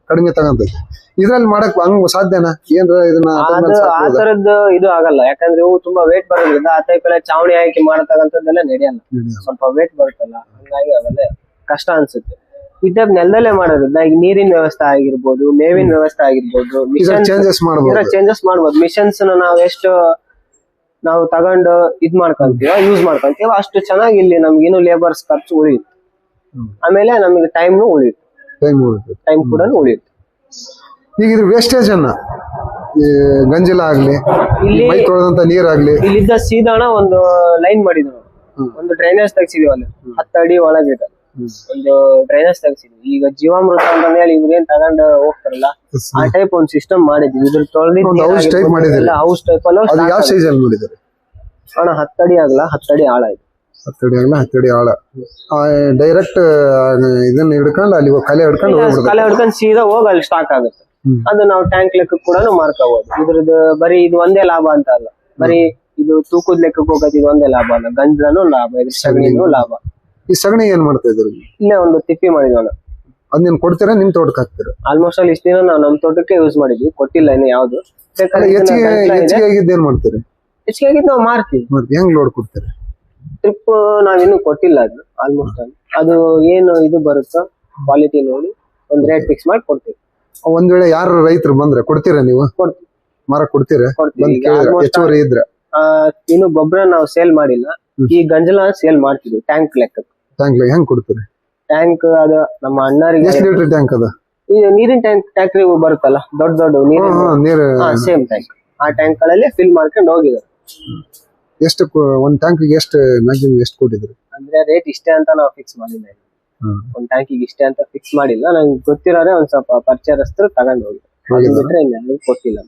Speaker 1: ಕಡಿಮೆ ತಗೊಂತೈತಿ. ಇದ್ರಲ್ಲಿ ಮಾಡಕ್ ಹಂಗ ಸಾಧ್ಯನಾ ಏನ್ರ ಇದನ್ನ
Speaker 2: ಆ ತರದ್ದು ಇದು ಆಗಲ್ಲ, ಯಾಕಂದ್ರೆ ಇವು ತುಂಬಾ ವೇಟ್ ಬರೋದ್ರಿಂದ ಆ ಟೈಪ್ ಎಲ್ಲ ಚಾವಣಿ ಹಾಕಿ ಮಾಡತಕ್ಕಂಥದ್ದೆಲ್ಲ ನಡೆಯಲ್ಲ, ಸ್ವಲ್ಪ ವೇಟ್ ಬರುತ್ತಲ್ಲ, ಹಂಗಾಗಿ ಅವೆಲ್ಲ ಕಷ್ಟ ಅನ್ಸುತ್ತೆ. ಇದ್ದ ನೆಲದಲ್ಲೇ ಮಾಡೋದ್ರಿಂದ ಈಗ ನೀರಿನ ವ್ಯವಸ್ಥೆ ಆಗಿರ್ಬೋದು, ಮೇವಿನ ವ್ಯವಸ್ಥೆ ಆಗಿರ್ಬೋದು, ಚೇಂಜಸ್ ಮಾಡ್ಬೋದು. ಮಿಷನ್ಸ್ ನಾವ್ ಎಷ್ಟು ನಾವು ತಗೊಂಡು ಇದ್ ಮಾಡ್ಕೊಂತೀವ, ಯೂಸ್ ಮಾಡ್ಕೊಂತೀವ, ಅಷ್ಟು ಚೆನ್ನಾಗಿ ಇಲ್ಲಿ ನಮ್ಗೇನು ಲೇಬರ್ಸ್ ಖರ್ಚು ಉಳಿಯುತ್ತೆ. ಆಮೇಲೆ ನಮಗೆ ಟೈಮ್ ಉಳಿಯುತ್ತೆ, ಟೈಮ್ ಕೂಡ ಉಳಿಯುತ್ತೆ.
Speaker 1: ಈಗ ಇದ್ರ ವೇಸ್ಟೇಜ್ ಅನ್ನ ಗಂಜಿಲ ಆಗ್ಲಿ, ಮೈ ತೊಳೆದಂತ ನೀರಾಗ್ಲಿ,
Speaker 2: ಇಲ್ಲಿದ್ದ ಸೀದಾಣ ಒಂದು ಲೈನ್ ಮಾಡಿದ್ವಿ, ಒಂದು ಡ್ರೈನೇಜ್ ತೆಗ್ಸಿದೀವಿ. ಅಲ್ಲಿ 10 ಅಡಿ ಒಳಗಿದೆ ಒಂದು ಡ್ರೈನೇಜ್ ತೆಗ್ಸಿದ್ವಿ. ಈಗ ಜೀವಾಮೃತ ಅಂತ ಹೇಳಿ ಇವ್ರು ಏನ್ ತಗೊಂಡು ಹೋಗ್ತಾರಲ್ಲ, ಆ ಟೈಪ್ ಒಂದು ಸಿಸ್ಟಮ್ ಮಾಡಿದ್ವಿ. ಇದ್ರ
Speaker 1: ಹೌಸ್ ಟೈಪ್ ಮಾಡಿದ್ರೆ
Speaker 2: ಹೌಸ್ ಟೈಪ್ ಅಲ್ಲ.
Speaker 1: ಯಾವ ಸೈಜ್ ಅಲ್ಲಿ ಮಾಡಿದ್ದಾರೆ
Speaker 2: ಅಣ್ಣ? 10 ಅಡಿ ಆಗಲ್ಲ, 10 ಅಡಿ ಆಳ ಇದೆ.
Speaker 1: 10 ಅಡಿ ಆಗಲ್ಲ, 10 ಅಡಿ ಆಳ. ಡೈರೆಕ್ಟ್ ಇದನ್ನ ಹಿಡ್ಕೊಂಡು ಅಲ್ಲಿ ಕಲೆ
Speaker 2: ಹಿಡ್ಕೊಂಡು ಸೀದಾ ಹೋಗಿ ಅಲ್ಲಿ ಸ್ಟಾಕ್ ಆಗುತ್ತೆ. ಅದು ನಾವು ಟ್ಯಾಂಕ್ ಲೆಕ್ಕ ಕೂಡ ಮಾರ್ಕೋಬಹುದು. ಇದ್ರದ್ದು ಬರೀ ಇದು ಒಂದೇ ಲಾಭ ಅಂತ ಅಲ್ಲ, ಬರೀ ಇದು ತೂಕದ ಲೆಕ್ಕಕ್ಕೆ ಹೋಗೋದು ಇದು ಒಂದೇ ಲಾಭ ಅಲ್ಲ, ಗಂಜಲೂ ಲಾಭ, ಇದ್ರ ಸಗಣಿನೂ ಲಾಭ.
Speaker 1: ಈ ಸಗಣಿ ಏನ್ ಮಾಡ್ತಾ ಇದ್ರಿ?
Speaker 2: ಇಲ್ಲೇ ಒಂದು ತಿಪ್ಪಿ ಮಾಡಿದ್ವಣ್ಣ.
Speaker 1: ಅದನ್ನ ಕೊಡ್ತೀರಾ ನಿಮ್ ತೋಟಕ್ಕೆ ಹಾಕ್ತೀರಾ?
Speaker 2: ಆಲ್ಮೋಸ್ಟ್ ಅಲ್ಲಿ ಇಷ್ಟ ದಿನ ನಾವು ನಮ್ ತೋಟಕ್ಕೆ ಯೂಸ್ ಮಾಡಿದ್ವಿ, ಕೊಟ್ಟಿಲ್ಲ ಇನ್ನು ಯಾವ್ದು.
Speaker 1: ಹೆಚ್ಚಿಗೆ ಆಗಿದ್ದು ಏನ್ ಮಾಡ್ತೀರಿ?
Speaker 2: ಹೆಚ್ಚಿಗೆ ಆಗಿದ್ದು ನಾವು ಮಾರ್ತೀವಿ.
Speaker 1: ಹೆಂಗ್ ಲೋಡ್ ಕೊಡ್ತೀರಿ?
Speaker 2: ಟ್ರಿಪ್ ನಾವಿನ್ನು ಕೊಟ್ಟಿಲ್ಲ ಅದು. ಆಲ್ಮೋಸ್ಟ್ ಅದು ಏನು ಇದು ಬರುತ್ತೋ ಕ್ವಾಲಿಟಿ ನೋಡಿ ಒಂದ್ ರೇಟ್ ಫಿಕ್ಸ್ ಮಾಡಿ ಕೊಡ್ತೀವಿ.
Speaker 1: ಒಂದ್ ವೇಳೆ ಯಾರು ರೈತರು ಬಂದ್ರೆ ಕೊಡ್ತೀರಾ? ನೀವು
Speaker 2: ಕೊಡ್ತೀವಿ,
Speaker 1: ಮರ ಕೊಡ್ತೀರಾ? ಹೆಚ್ಚುವರಿ ಇದ್ರೆ
Speaker 2: ಇನ್ನು ಗೊಬ್ಬರ ನಾವು ಸೇಲ್ ಮಾಡಿಲ್ಲ, ಈ ಗಂಜಲ ಸೇಲ್ ಮಾಡ್ತಿದ್ವಿ ಟ್ಯಾಂಕ್ ಲೆಕ್ಕ.
Speaker 1: ಟ್ಯಾಂಕ್ ಹೆಂಗ್ ಕೊಡ್ತೀರಿ?
Speaker 2: ಟ್ಯಾಂಕ್ ಅದು ನಮ್ಮ ಅಣ್ಣರಿಗೆ.
Speaker 1: ಎಷ್ಟು ಲೀಟರ್ ಟ್ಯಾಂಕ್ ಅದ?
Speaker 2: ಈಗ ನೀರಿನ ಟ್ಯಾಂಕ್ ಬರುತ್ತಲ್ಲ, ದೊಡ್ಡ ದೊಡ್ಡ ನೀರು, ಸೇಮ್ ಟ್ಯಾಂಕ್. ಆ ಟ್ಯಾಂಕ್ ಗಳಲ್ಲಿ ಫಿಲ್ ಮಾಡ್ಕೊಂಡು ಹೋಗಿದ್ದಾರೆ.
Speaker 1: ಎಷ್ಟು ಒಂದ್ ಟ್ಯಾಂಕ್ ಎಷ್ಟು ಮ್ಯಾಕ್ಸಿಮಮ್ ಎಷ್ಟು ಕೊಟ್ಟಿದ್ರು?
Speaker 2: ಅಂದ್ರೆ ರೇಟ್ ಇಷ್ಟೇ ಅಂತ ನಾವು ಫಿಕ್ಸ್ ಮಾಡಿಲ್ಲ. ಒಂದ್ ಟ್ಯಾಂಕಿಗೆ ಇಷ್ಟೇ ಅಂತ ಫಿಕ್ಸ್ ಮಾಡಿಲ್ಲ. ನಂಗೆ ಗೊತ್ತಿರೋರೆ ಒಂದ್ ಸ್ವಲ್ಪ ಪರಿಚಯಸ್ಥರು ತಗೊಂಡ್ ಹೋಗಿ ಬಿಟ್ರೆ ಕೊಟ್ಟಿಲ್ಲ.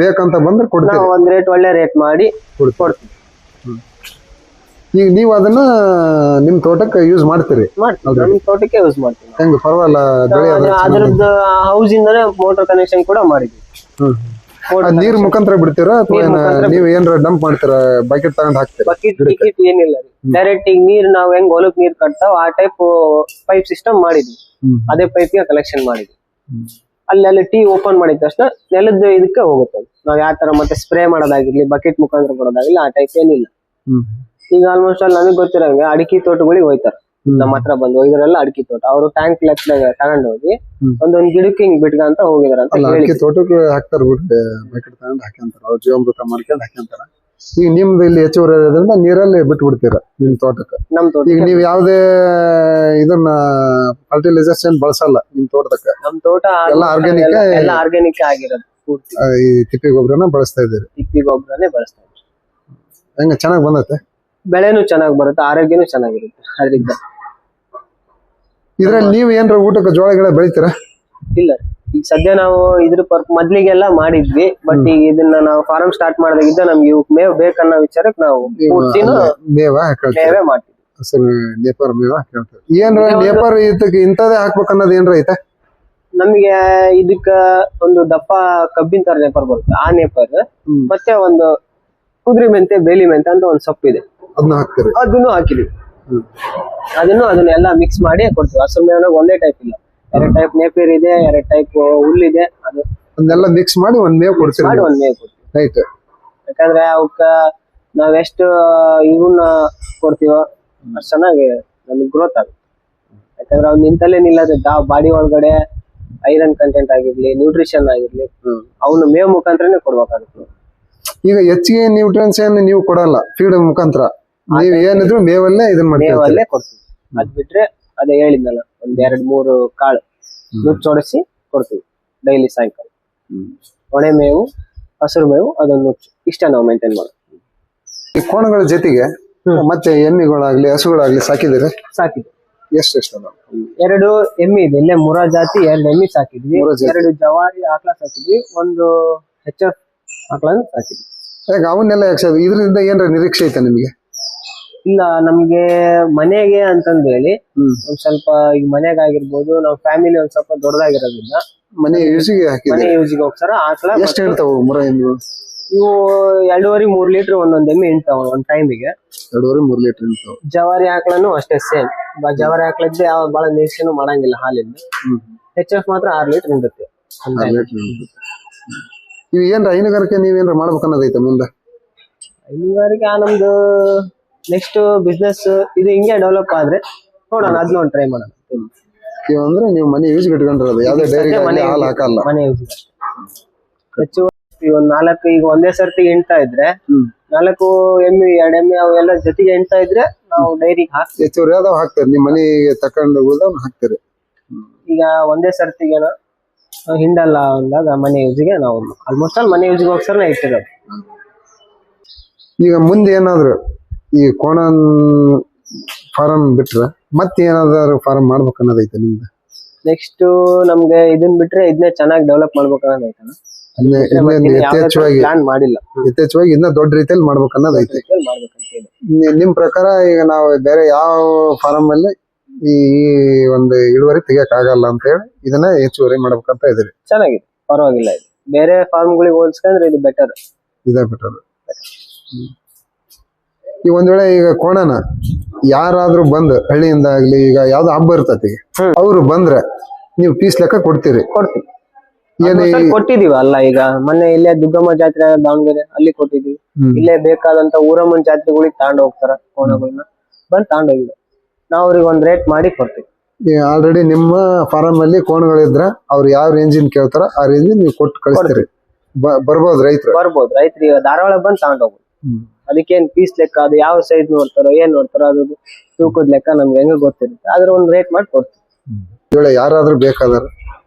Speaker 1: ಬೇಕಂತ ಬಂದ್ರೆ
Speaker 2: ನಾವು ಒಂದ್ ರೇಟ್ ಒಳ್ಳೆ ರೇಟ್ ಮಾಡಿ ಕೊಡ್ತೀವಿ.
Speaker 1: ಈಗ ನೀವು ಅದನ್ನ ನಿಮ್ ತೋಟಕ್ಕೆ ಯೂಸ್ ಮಾಡ್ತೀರಿ?
Speaker 2: ನಮ್ ತೋಟಕ್ಕೆ ಯೂಸ್ ಮಾಡ್ತೀವಿ.
Speaker 1: ಹೆಂಗ್ ಪರವಾಗಿಲ್ಲ?
Speaker 2: ಅದ್ರದ್ದು ಹೌಸ್ ಇಂದಾನೆ ಮೋಟರ್ ಕನೆಕ್ಷನ್ ಕೂಡ ಮಾಡಿದ್ವಿ.
Speaker 1: ನೀರ್ ಮುಖಾಂತರ ಬಿಡ್ತೀರಾ ಅಥವಾ ನೀವ್ ಏನ್ರ ಡಂಪ್ ಮಾಡ್ತೀರಾ? ಬಕೆಟ್ ತಗೊಂಡ್ ಹಾಕ್ತೀರಾ?
Speaker 2: ಬಕೆಟ್ ಏನಿಲ್ಲ, ಡೈರೆಕ್ಟ್ ಈಗ ನೀರ್ ನಾವ್ ಹೆಂಗ್ ಹೊಲಕ್ ನೀರ್ ಕಟ್ತಾವ ಆ ಟೈಪ್ ಪೈಪ್ ಸಿಸ್ಟಮ್ ಮಾಡಿದ್ವಿ. ಅದೇ ಪೈಪ್ ಗೆ ಕಲೆಕ್ಷನ್ ಮಾಡಿದ್ವಿ. ಅಲ್ಲಿ ಟೀ ಓಪನ್ ಮಾಡಿದ ತಕ್ಷಣ ನೆಲದ ಇದಕ್ಕೆ ಹೋಗುತ್ತೆ. ನಾವ್ ಯಾವ ತರ ಮತ್ತೆ ಸ್ಪ್ರೇ ಮಾಡೋದಾಗಿರ್ಲಿ, ಬಕೆಟ್ ಮುಖಾಂತರ ಕೊಡೋದಾಗಿರ್ಲಿ, ಆ ಟೈಪ್ ಏನಿಲ್ಲ. ಈಗ ಆಲ್ಮೋಸ್ಟ್ ಅಲ್ಲಿ ನಮಗ್ ಗೊತ್ತಿರಂಗೆ ಅಡಿಕೆ ತೋಟಗಳಿಗೆ ಹೋಯ್ತಾರ, ನಮ್ಮ ಹತ್ರ ಬಂದು ಹೋಗಿದ್ರೆಲ್ಲ ಅಡಿಕೆ ತೋಟ. ಅವರು ಟ್ಯಾಂಕ್ ಲೆಕ್ಕ ತಗೊಂಡ್ ಹೋಗಿ ಒಂದೊಂದ್ ಗಿಡಕ್ಕೆ ಹಿಂಗ್ ಬಿಟ್ಕಂತ ಹೋಗಿದಾರ ಅಂತ
Speaker 1: ಅಡಿಕೆ ತೋಟಕ್ಕೆ ಹಾಕ್ತಾರ. ಬಕೆಟ್ ತಗೊಂಡ್ ಹಾಕ್ಯಂತಾರ, ಅವ್ರು ಜೀವಾಮೃತ ಮಾಡ್ಕೊಂಡು ಹಾಕ್ಯಂತಾರ. ಈಗ ನಿಮ್ದು ಇಲ್ಲಿ ಹೆಚ್ಚುವರಿ ಇರೋದ್ರಿಂದ ನೀರಲ್ಲಿ ಬಿಟ್ಟು ಬಿಡ್ತೀರ ನಿಮ್ ತೋಟಕ್ಕೆ?
Speaker 2: ನಮ್ ತೋಟ
Speaker 1: ಈಗ ನೀವ್ ಯಾವ್ದೇ ಇದನ್ನ ಫರ್ಟಿಲೈಸರ್ಸ್ ಏನ್ ಬಳಸಲ್ಲ ನಿಮ್ ತೋಟಕ್ಕೆ?
Speaker 2: ನಮ್ ತೋಟ
Speaker 1: ಎಲ್ಲ
Speaker 2: ಆರ್ಗ್ಯಾನಿಕ್ ಆಗಿರೋದು.
Speaker 1: ಈ ತಿಪ್ಪಿ ಗೊಬ್ಬರನ ಬಳಸ್ತಾ ಇದ್ದೀರಿ?
Speaker 2: ತಿಪ್ಪಿ ಗೊಬ್ಬರನೇ ಬಳಸ್ತಾ ಇದ್ದೀರಿ.
Speaker 1: ಹೆಂಗ ಚೆನ್ನಾಗ್ ಬಂದತ್ತೆ? ಬೆಳೆನೂ
Speaker 2: ಚೆನ್ನಾಗ್ ಬರುತ್ತೆ, ಆರೋಗ್ಯನೂ ಚೆನ್ನಾಗಿರುತ್ತೆ ಅದರಿಂದ.
Speaker 1: ಇದ್ರಲ್ಲಿ ನೀವ್ ಏನ್ರ ಊಟಕ್ಕೆ ಜೋಳ ಗಿಡ ಬೆಳಿತೀರಾ?
Speaker 2: ಇಲ್ಲ, ಈಗ ಸದ್ಯ ನಾವು ಇದ್ರ ಮೊದ್ಲಿಗೆಲ್ಲ ಮಾಡಿದ್ವಿ. ಬಟ್ ಈಗ ಇದನ್ನ ನಾವು ಫಾರ್ಮ್ ಸ್ಟಾರ್ಟ್ ಮಾಡಿದಾಗಿದ್ದ ನಮ್ಗೆ ಇವ್ ಮೇವ್ ಬೇಕನ್ನೋ ವಿಚಾರಕ್ಕೆ ನಾವು ಮೇವೇ ಮಾಡ್ತೀವಿ.
Speaker 1: ನೇಪಾರ್ ಮೇವ ಹಾಕ್ತಿವಿ. ಏನ್ರ ನೇಪಾರ್ ಇದಕ್ಕೆ ಇಂಥದೇ ಹಾಕ್ಬೇಕು ಅನ್ನೋದು ಏನ್ರ ಐತೆ?
Speaker 2: ನಮಗೆ ಇದಕ್ಕ ಒಂದು ದಪ್ಪ ಕಬ್ಬಿನ ತರ ನೇಪಾರ್ ಬರುತ್ತೆ, ಆ ನೇಪಾರ್. ಮತ್ತೆ ಒಂದು ಕುದುರೆ ಮೆಂತೆ, ಬೇಲಿ ಮೆಂತೆ ಅಂತ ಒಂದ್ ಸೊಪ್ಪಿದೆ,
Speaker 1: ಅದನ್ನ ಹಾಕ್ತಿರಿ?
Speaker 2: ಅದನ್ನು ಹಾಕಿದೀವಿ. ಅದನ್ನೆಲ್ಲ ಮಿಕ್ಸ್ ಮಾಡಿ ಕೊಡ್ತೀವಿ. ಹಸಿರು ಮೇವನಾಗ ಒಂದೇ ಟೈಪ್ ಇಲ್ಲ, 2 ಟೈಪ್ ನೇಪಿಯರ್ ಇದೆ, 2 ಟೈಪ್ ಹುಲ್ಲಿದೆ.
Speaker 1: ಅದನ್ನೆಲ್ಲ ಮಿಕ್ಸ್ ಮಾಡಿ ಒಂದ್ ಮೇವ್ ಕೊಡ್ತೀವಿ. ರೈಟ್.
Speaker 2: ಯಾಕಂದ್ರೆ ಅವಕ್ಕ ನಾವೆಷ್ಟು ಇವನ್ನ ಕೊಡ್ತೀವೋ ಅಷ್ಟು ಚೆನ್ನಾಗಿ ನಮ್ಗೆ ಗ್ರೋತ್ ಆಗುತ್ತೆ. ಯಾಕಂದ್ರೆ ಅವ್ನು ನಿಂತಲ್ಲೇ ನಿಲ್ಲದೆ ಬಾಡಿ ಒಳಗಡೆ ಐರನ್ ಕಂಟೆಂಟ್ ಆಗಿರ್ಲಿ, ನ್ಯೂಟ್ರಿಷನ್ ಆಗಿರ್ಲಿ, ಅವನು ಮೇವ್ ಮುಖಾಂತರನೇ ಕೊಡ್ಬೇಕಾಗುತ್ತೆ.
Speaker 1: ಈಗ ಹೆಚ್ಚಿಗೆ ನ್ಯೂಟ್ರಿಯನ್ಸ್ ಏನು ನೀವು ಕೊಡಲ್ಲ, ಫೀಡ್ ಮುಖಾಂತರ ನೀವ್ ಏನಿದ್ರು ಮೇವಲ್ಲೇ ಇದನ್ನ
Speaker 2: ಮೇವಲ್ಲೇ ಕೊಡ್ತೀವಿ. ಅದ್ ಬಿಟ್ರೆ ಅದೇ ಹೇಳಿದ್ನಲ್ಲ, ಒಂದ್ 2-3 ಕಾಳು ನುಚ್ಚೊಡಿಸಿ ಕೊಡ್ತೀವಿ ಡೈಲಿ ಸಾಯಂಕಾಲ. ಒಣೆ ಮೇವು, ಹಸಿರು ಮೇವು, ಅದೊಂದು ನುಚ್ಚು, ಇಷ್ಟ ನಾವು ಮೇಂಟೈನ್ ಮಾಡೋದು.
Speaker 1: ಈ ಕೋಣಗಳ ಜೊತೆಗೆ ಮತ್ತೆ ಎಮ್ಮಿಗಳಾಗ್ಲಿ ಹಸುಗಳಾಗ್ಲಿ ಸಾಕಿದ್ರೆ?
Speaker 2: ಸಾಕಿದ್ವಿ.
Speaker 1: ಎಷ್ಟು ಅದಾವ?
Speaker 2: 2 ಎಮ್ಮಿ ಇದೆ, ಇಲ್ಲೇ ಮುರಾ ಜಾತಿ 2 ಎಮ್ಮಿ ಸಾಕಿದ್ವಿ. 2 ಜವಾರಿ ಆಕಳ ಸಾಕಿದ್ವಿ, ಒಂದು HF ಆಕಳ ಸಾಕಿದ್ವಿ.
Speaker 1: ಅವನ್ನೆಲ್ಲ ಇದರಿಂದ ಏನ್ರ ನಿರೀಕ್ಷೆ ಐತೆ ನಿಮ್ಗೆ?
Speaker 2: ಇಲ್ಲ ನಮ್ಗೆ ಮನೆಗೆ ಅಂತಂದ್ ಹೇಳಿ ಒಂದ್ ಸ್ವಲ್ಪ ಈಗ ಮನೆಗಾಗಿರ್ಬೋದು ನಾವ್ ಫ್ಯಾಮಿಲಿ ಒಂದ್ ಸ್ವಲ್ಪ ದೊಡ್ಡದಾಗಿರೋದ್ರಿಂದ
Speaker 1: ಮನೆ ಯೂಸಿಗೆ ಹಾಕಿದ್ರೆ
Speaker 2: ಮನೆ ಯೂಸಿಗೆ ಹೋಗ್ತಾರ ಆಕಳ
Speaker 1: ಎಷ್ಟು ಹೇಳ್ತಾವು ಮುರ ಎಮ್ಮೆಗಳು?
Speaker 2: ಇವು 2.5-3 ಲೀಟರ್ ಒಂದೊಂದ್ ಎಮ್ಮೆ ಹಿಂಡ್ತಾವ ಒಂದ್ ಟೈಮಿಗೆ.
Speaker 1: 2.5-3 ಲೀಟರ್ ಹೇಳ್ತಾವ.
Speaker 2: ಜವಾರಿ ಆಕಳನು ಅಷ್ಟೇ ಸೇಮ್. ಜವಾರಿ ಆಕಳದ್ದು ಯಾವ ಬಹಳ ನಿರೀಕ್ಷೆನೂ ಮಾಡಂಗಿಲ್ಲ ಹಾಲಿಂದ. HF ಮಾತ್ರ 6 ಲೀಟರ್ ಹಿಂಡುತ್ತೆ.
Speaker 1: 6 ಲೀಟರ್ ಹಿಂಡುತ್ತೆ. ಇವ್ ಏನ್ರ ಹೈನುಗಾರಿಕೆ ನೀವೇನ್ರ ಮಾಡ್ಬೇಕು ಅನ್ನೋದೈತೆ ಮುಂದೆ?
Speaker 2: ಹೈನುಗಾರಿಕೆ ನಮ್ದು ನೆಕ್ಸ್ಟ್ ಬಿಸ್ನೆಸ್ ಇದು ಹಿಂಗೆ ಡೆವಲಪ್ ಆದ್ರೆ ನೋಡೋಣ, ಅದನ್ನೊಂದು ಟ್ರೈ ಮಾಡೋಣ.
Speaker 1: ಇವ್ ಅಂದ್ರೆ ನೀವು ಮನೆ ಯೂಸ್ ಇಟ್ಕೊಂಡಿರೋದು, ಯಾವ್ದೇ ಡೈರಿ ಹಾಲು ಹಾಕಲ್ಲ?
Speaker 2: ಮನೆ ಯೂಸ್ ಹೆಚ್ಚು ಒಂದ್ 4 ಈಗ ಒಂದೇ ಸರ್ತಿ ಹಿಂಡ್ತಾ ಇದ್ರೆ 4 ಎಮ್ಮೆ 2 ಎಮ್ಮೆ ಅವೆಲ್ಲ ಜೊತೆಗೆ ಹಿಂಡ್ತಾ ಇದ್ರೆ ನಾವು ಡೈರಿಗೆ ಹಾಕ್ತೀವಿ.
Speaker 1: ಹೆಚ್ಚುವರಿ ಯಾವ್ದಾವ್ ಹಾಕ್ತಾರೆ ನಿಮ್ ಮನೆಗೆ ತಕೊಂಡು ಹೋದಾಗ ಹಾಕ್ತಾರೆ.
Speaker 2: ಈಗ ಒಂದೇ ಸರ್ತಿಗೆ ಹಿಂಡಲ್ಲ ಅಂದಾಗ ಮನೆ ಯೂಸ್ಗೆ ನಾವು ಆಲ್ಮೋಸ್ಟ್ ಆಲ್ ಮನೆ ಯೂಸ್ಗೆ ಹೋಗ್ಸರ್ನ ಇಟ್ಟಿರೋದು.
Speaker 1: ಈಗ ಮುಂದೆ ಏನಾದ್ರು ಈ ಕೋಣ ಫಾರಂ ಬಿಟ್ರೆ ಮತ್ತೆ ಏನಾದ್ರು ಫಾರಂ ಮಾಡ್ಬೇಕು ಅನ್ನೋದೈತೆ ನಿಮ್ದು?
Speaker 2: ನೆಕ್ಸ್ಟ್ ನಮ್ಗೆ ಇದನ್ ಬಿಟ್ರೆ ಇದನ್ನೇ ಚೆನ್ನಾಗಿ ಡೆವಲಪ್ ಮಾಡ್ಬೇಕು ಅನ್ನೋದೈತೆ. ಪ್ಲಾನ್ ಮಾಡಿಲ್ಲ,
Speaker 1: ಯಥೇಚ್ಛವಾಗಿ ಇನ್ನ ದೊಡ್ಡ ರೀತಿಯಲ್ಲಿ ಮಾಡ್ಬೇಕು ಅನ್ನೋದೈತೆ. ನಿಮ್ ಪ್ರಕಾರ ಈಗ ನಾವು ಬೇರೆ ಯಾವ ಫಾರಂ ಅಲ್ಲಿ ಈ ಒಂದು ಇಳುವರಿ ತೆಗಿಯಕ್ ಆಗಲ್ಲ ಅಂತ ಹೇಳಿ ಇದನ್ನ ಹೆಚ್ಚುವರಿ ಮಾಡ್ಬೇಕಂತ ಇದ್ರಿ?
Speaker 2: ಚೆನ್ನಾಗಿದೆ, ಪರವಾಗಿಲ್ಲ. ಇದು ಬೇರೆ ಫಾರ್ಮ್ಗಳಿಗೆ ಹೋಲಿಸ್ಕೊಂಡ್ರೆ ಇದು ಬೆಟರ್.
Speaker 1: ಇದೇ ಬೆಟರ್. ಈ ಒಂದ್ ವೇಳೆ ಈಗ ಕೋಣನ ಯಾರಾದ್ರೂ ಬಂದ್ ಹಳ್ಳಿಯಿಂದ ಆಗ್ಲಿ, ಈಗ ಯಾವ್ದೋ ಹಬ್ಬ ಇರ್ತತಿ, ಅವ್ರು ಬಂದ್ರೆ ನೀವು ಪೀಸ್ ಲೆಕ್ಕ ಕೊಡ್ತೀರಿ?
Speaker 2: ಕೊಡ್ತೀವಿ, ಕೊಟ್ಟಿದೀವಿ. ಅಲ್ಲ ಈಗ ಮೊನ್ನೆ ಇಲ್ಲೇ ದುಗ್ಗಮ್ಮ ಜಾತ್ರೆ ದಾವಣಗೆರೆ ಅಲ್ಲಿ ಕೊಟ್ಟಿದೀವಿ. ಇಲ್ಲೇ ಬೇಕಾದಂತ ಊರಮ್ಮನ ಜಾತ್ರೆಗಳಿಗೆ ತಗೊಂಡ್ ಹೋಗ್ತಾರ ಕೋಣಗಳನ್ನ, ಬಂದ್ ತಗೊಂಡೋಗಿಲ್ಲ ನಾವ್ ಅವ್ರಿಗೆ ಒಂದ್ ರೇಟ್ ಮಾಡಿ ಕೊಡ್ತೀವಿ.
Speaker 1: ಆಲ್ರೆಡಿ ನಿಮ್ಮ ಫಾರಂ ಅಲ್ಲಿ ಕೋಣಗಳಿದ್ರ ಅವ್ರು ಯಾವ ರೇಂಜಿನ್ ಕೇಳ್ತಾರ ಆ ರೇಂಜ್ ನೀವು ಕೊಟ್ಟು ಕಳಿಸ್ತೀರಿ? ಬರ್ಬೋದು ರೈತರು?
Speaker 2: ಬರ್ಬೋದು, ರೈತರು ಈಗ ಧಾರವಾಡ ಬಂದ್ ತಗೊಂಡ್ ಹೋಗ್ಬೋದು. ಅದಕ್ಕೇನ್ ಪೀಸ್ ಲೆಕ್ಕ, ಅದು ಯಾವ ಸೈಜ್ ನೋಡ್ತಾರೋ ಏನ್ ನೋಡ್ತಾರೋ ಅದು ತೂಕದ ಲೆಕ್ಕ ನಮ್ಗೆ ಹೆಂಗ ಗೊತ್ತಿರುತ್ತೆ, ಅದ್ರ ಒಂದ್ ರೇಟ್ ಮಾಡಿ ಕೊಡ್ತೀವಿ.
Speaker 1: ಯಾರಾದ್ರೂ ಬೇಕಾದ್ರೆ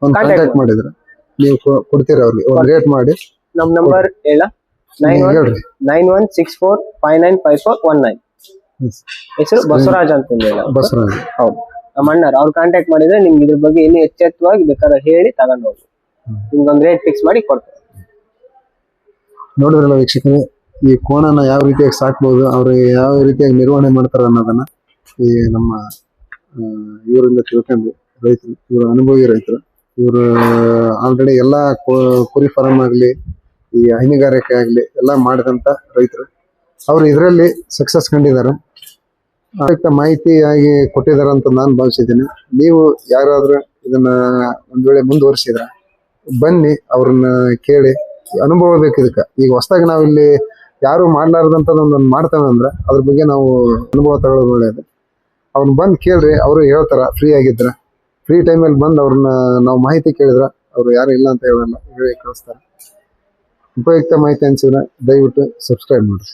Speaker 1: ಒಂದ್ ಕಾಂಟ್ಯಾಕ್ಟ್ ಮಾಡಿದ್ರೆ ನೀವು ಕೊಡ್ತೀರ ಅವ್ರಿಗೆ ಒಂದ್ ರೇಟ್ ಮಾಡಿ?
Speaker 2: ನಮ್ ನಂಬರ್ ಹೇಳ 9164595419. ಹೆಸರು ಬಸವರಾಜ್ ಅಂತ ಹೇಳಿ.
Speaker 1: ಬಸವರಾಜ್?
Speaker 2: ಹೌದು, ನಮ್ಮ ಅಣ್ಣರ್. ಅವ್ರು ಕಾಂಟ್ಯಾಕ್ಟ್ ಮಾಡಿದ್ರೆ ನಿಮ್ಗೆ ಇದ್ರ ಬಗ್ಗೆ ಇನ್ನೂ ಎಚ್ಚೆತ್ತವಾಗಿ ಬೇಕಾದ್ರೆ ಹೇಳಿ ತಗೊಂಡ್ ಹೋಗಿ ನಿಮ್ಗೊಂದ್ ರೇಟ್ ಫಿಕ್ಸ್ ಮಾಡಿ ಕೊಡ್ತಾರೆ.
Speaker 1: ನೋಡಿದ್ರಲ್ಲ ವೀಕ್ಷಕರೇ, ಈ ಕೋಣನ ಯಾವ ರೀತಿಯಾಗಿ ಸಾಕ್ಬಹುದು, ಅವ್ರು ಯಾವ ರೀತಿಯಾಗಿ ನಿರ್ವಹಣೆ ಮಾಡ್ತಾರ ಅನ್ನೋದನ್ನ ಈ ನಮ್ಮ ಇವರಿಂದ ತಿಳ್ಕೊಂಡು ರೈತರು, ಇವರು ಅನುಭವಿ ರೈತರು. ಇವರು ಆಲ್ರೆಡಿ ಎಲ್ಲಾ ಕುರಿ ಫಾರಂ ಆಗ್ಲಿ, ಈ ಹೈನುಗಾರಿಕೆ ಆಗ್ಲಿ ಎಲ್ಲ ಮಾಡಿದಂತ ರೈತರು. ಅವ್ರು ಇದರಲ್ಲಿ ಸಕ್ಸಸ್ ಕಂಡಿದ್ದಾರೆ, ಮಾಹಿತಿಯಾಗಿ ಕೊಟ್ಟಿದ್ದಾರೆ ಅಂತ ನಾನು ಭಾವಿಸಿದ್ದೀನಿ. ನೀವು ಯಾರಾದ್ರೂ ಇದನ್ನ ಒಂದ್ ವೇಳೆ ಮುಂದುವರಿಸಿದ್ರ ಬನ್ನಿ, ಅವ್ರನ್ನ ಕೇಳಿ ಅನುಭವ ಬೇಕು ಇದಕ್ಕೆ. ಈಗ ಹೊಸದಾಗಿ ನಾವು ಇಲ್ಲಿ ಯಾರು ಮಾಡ್ಲಾರ್ದಂತದೊಂದು ಮಾಡ್ತಾವೆ ಅಂದ್ರೆ ಅದ್ರ ಬಗ್ಗೆ ನಾವು ಅನುಭವ ತಗೊಳ್ಳೋದು ಒಳ್ಳೇದು. ಅವ್ರನ್ನ ಬಂದ್ ಕೇಳ್ರಿ, ಅವರು ಹೇಳ್ತಾರ. ಫ್ರೀ ಆಗಿದ್ರ ಫ್ರೀ ಟೈಮಲ್ಲಿ ಬಂದು ಅವ್ರನ್ನ ನಾವು ಮಾಹಿತಿ ಕೇಳಿದ್ರ ಅವ್ರು ಯಾರು ಇಲ್ಲ ಅಂತ ಹೇಳಲ್ಲ, ಹೇಳಿ ಕಳಿಸ್ತಾರ. ಉಪಯುಕ್ತ ಮಾಹಿತಿ ಅನ್ಸಿದ್ರೆ ದಯವಿಟ್ಟು ಸಬ್ಸ್ಕ್ರೈಬ್ ಮಾಡ್ರಿ.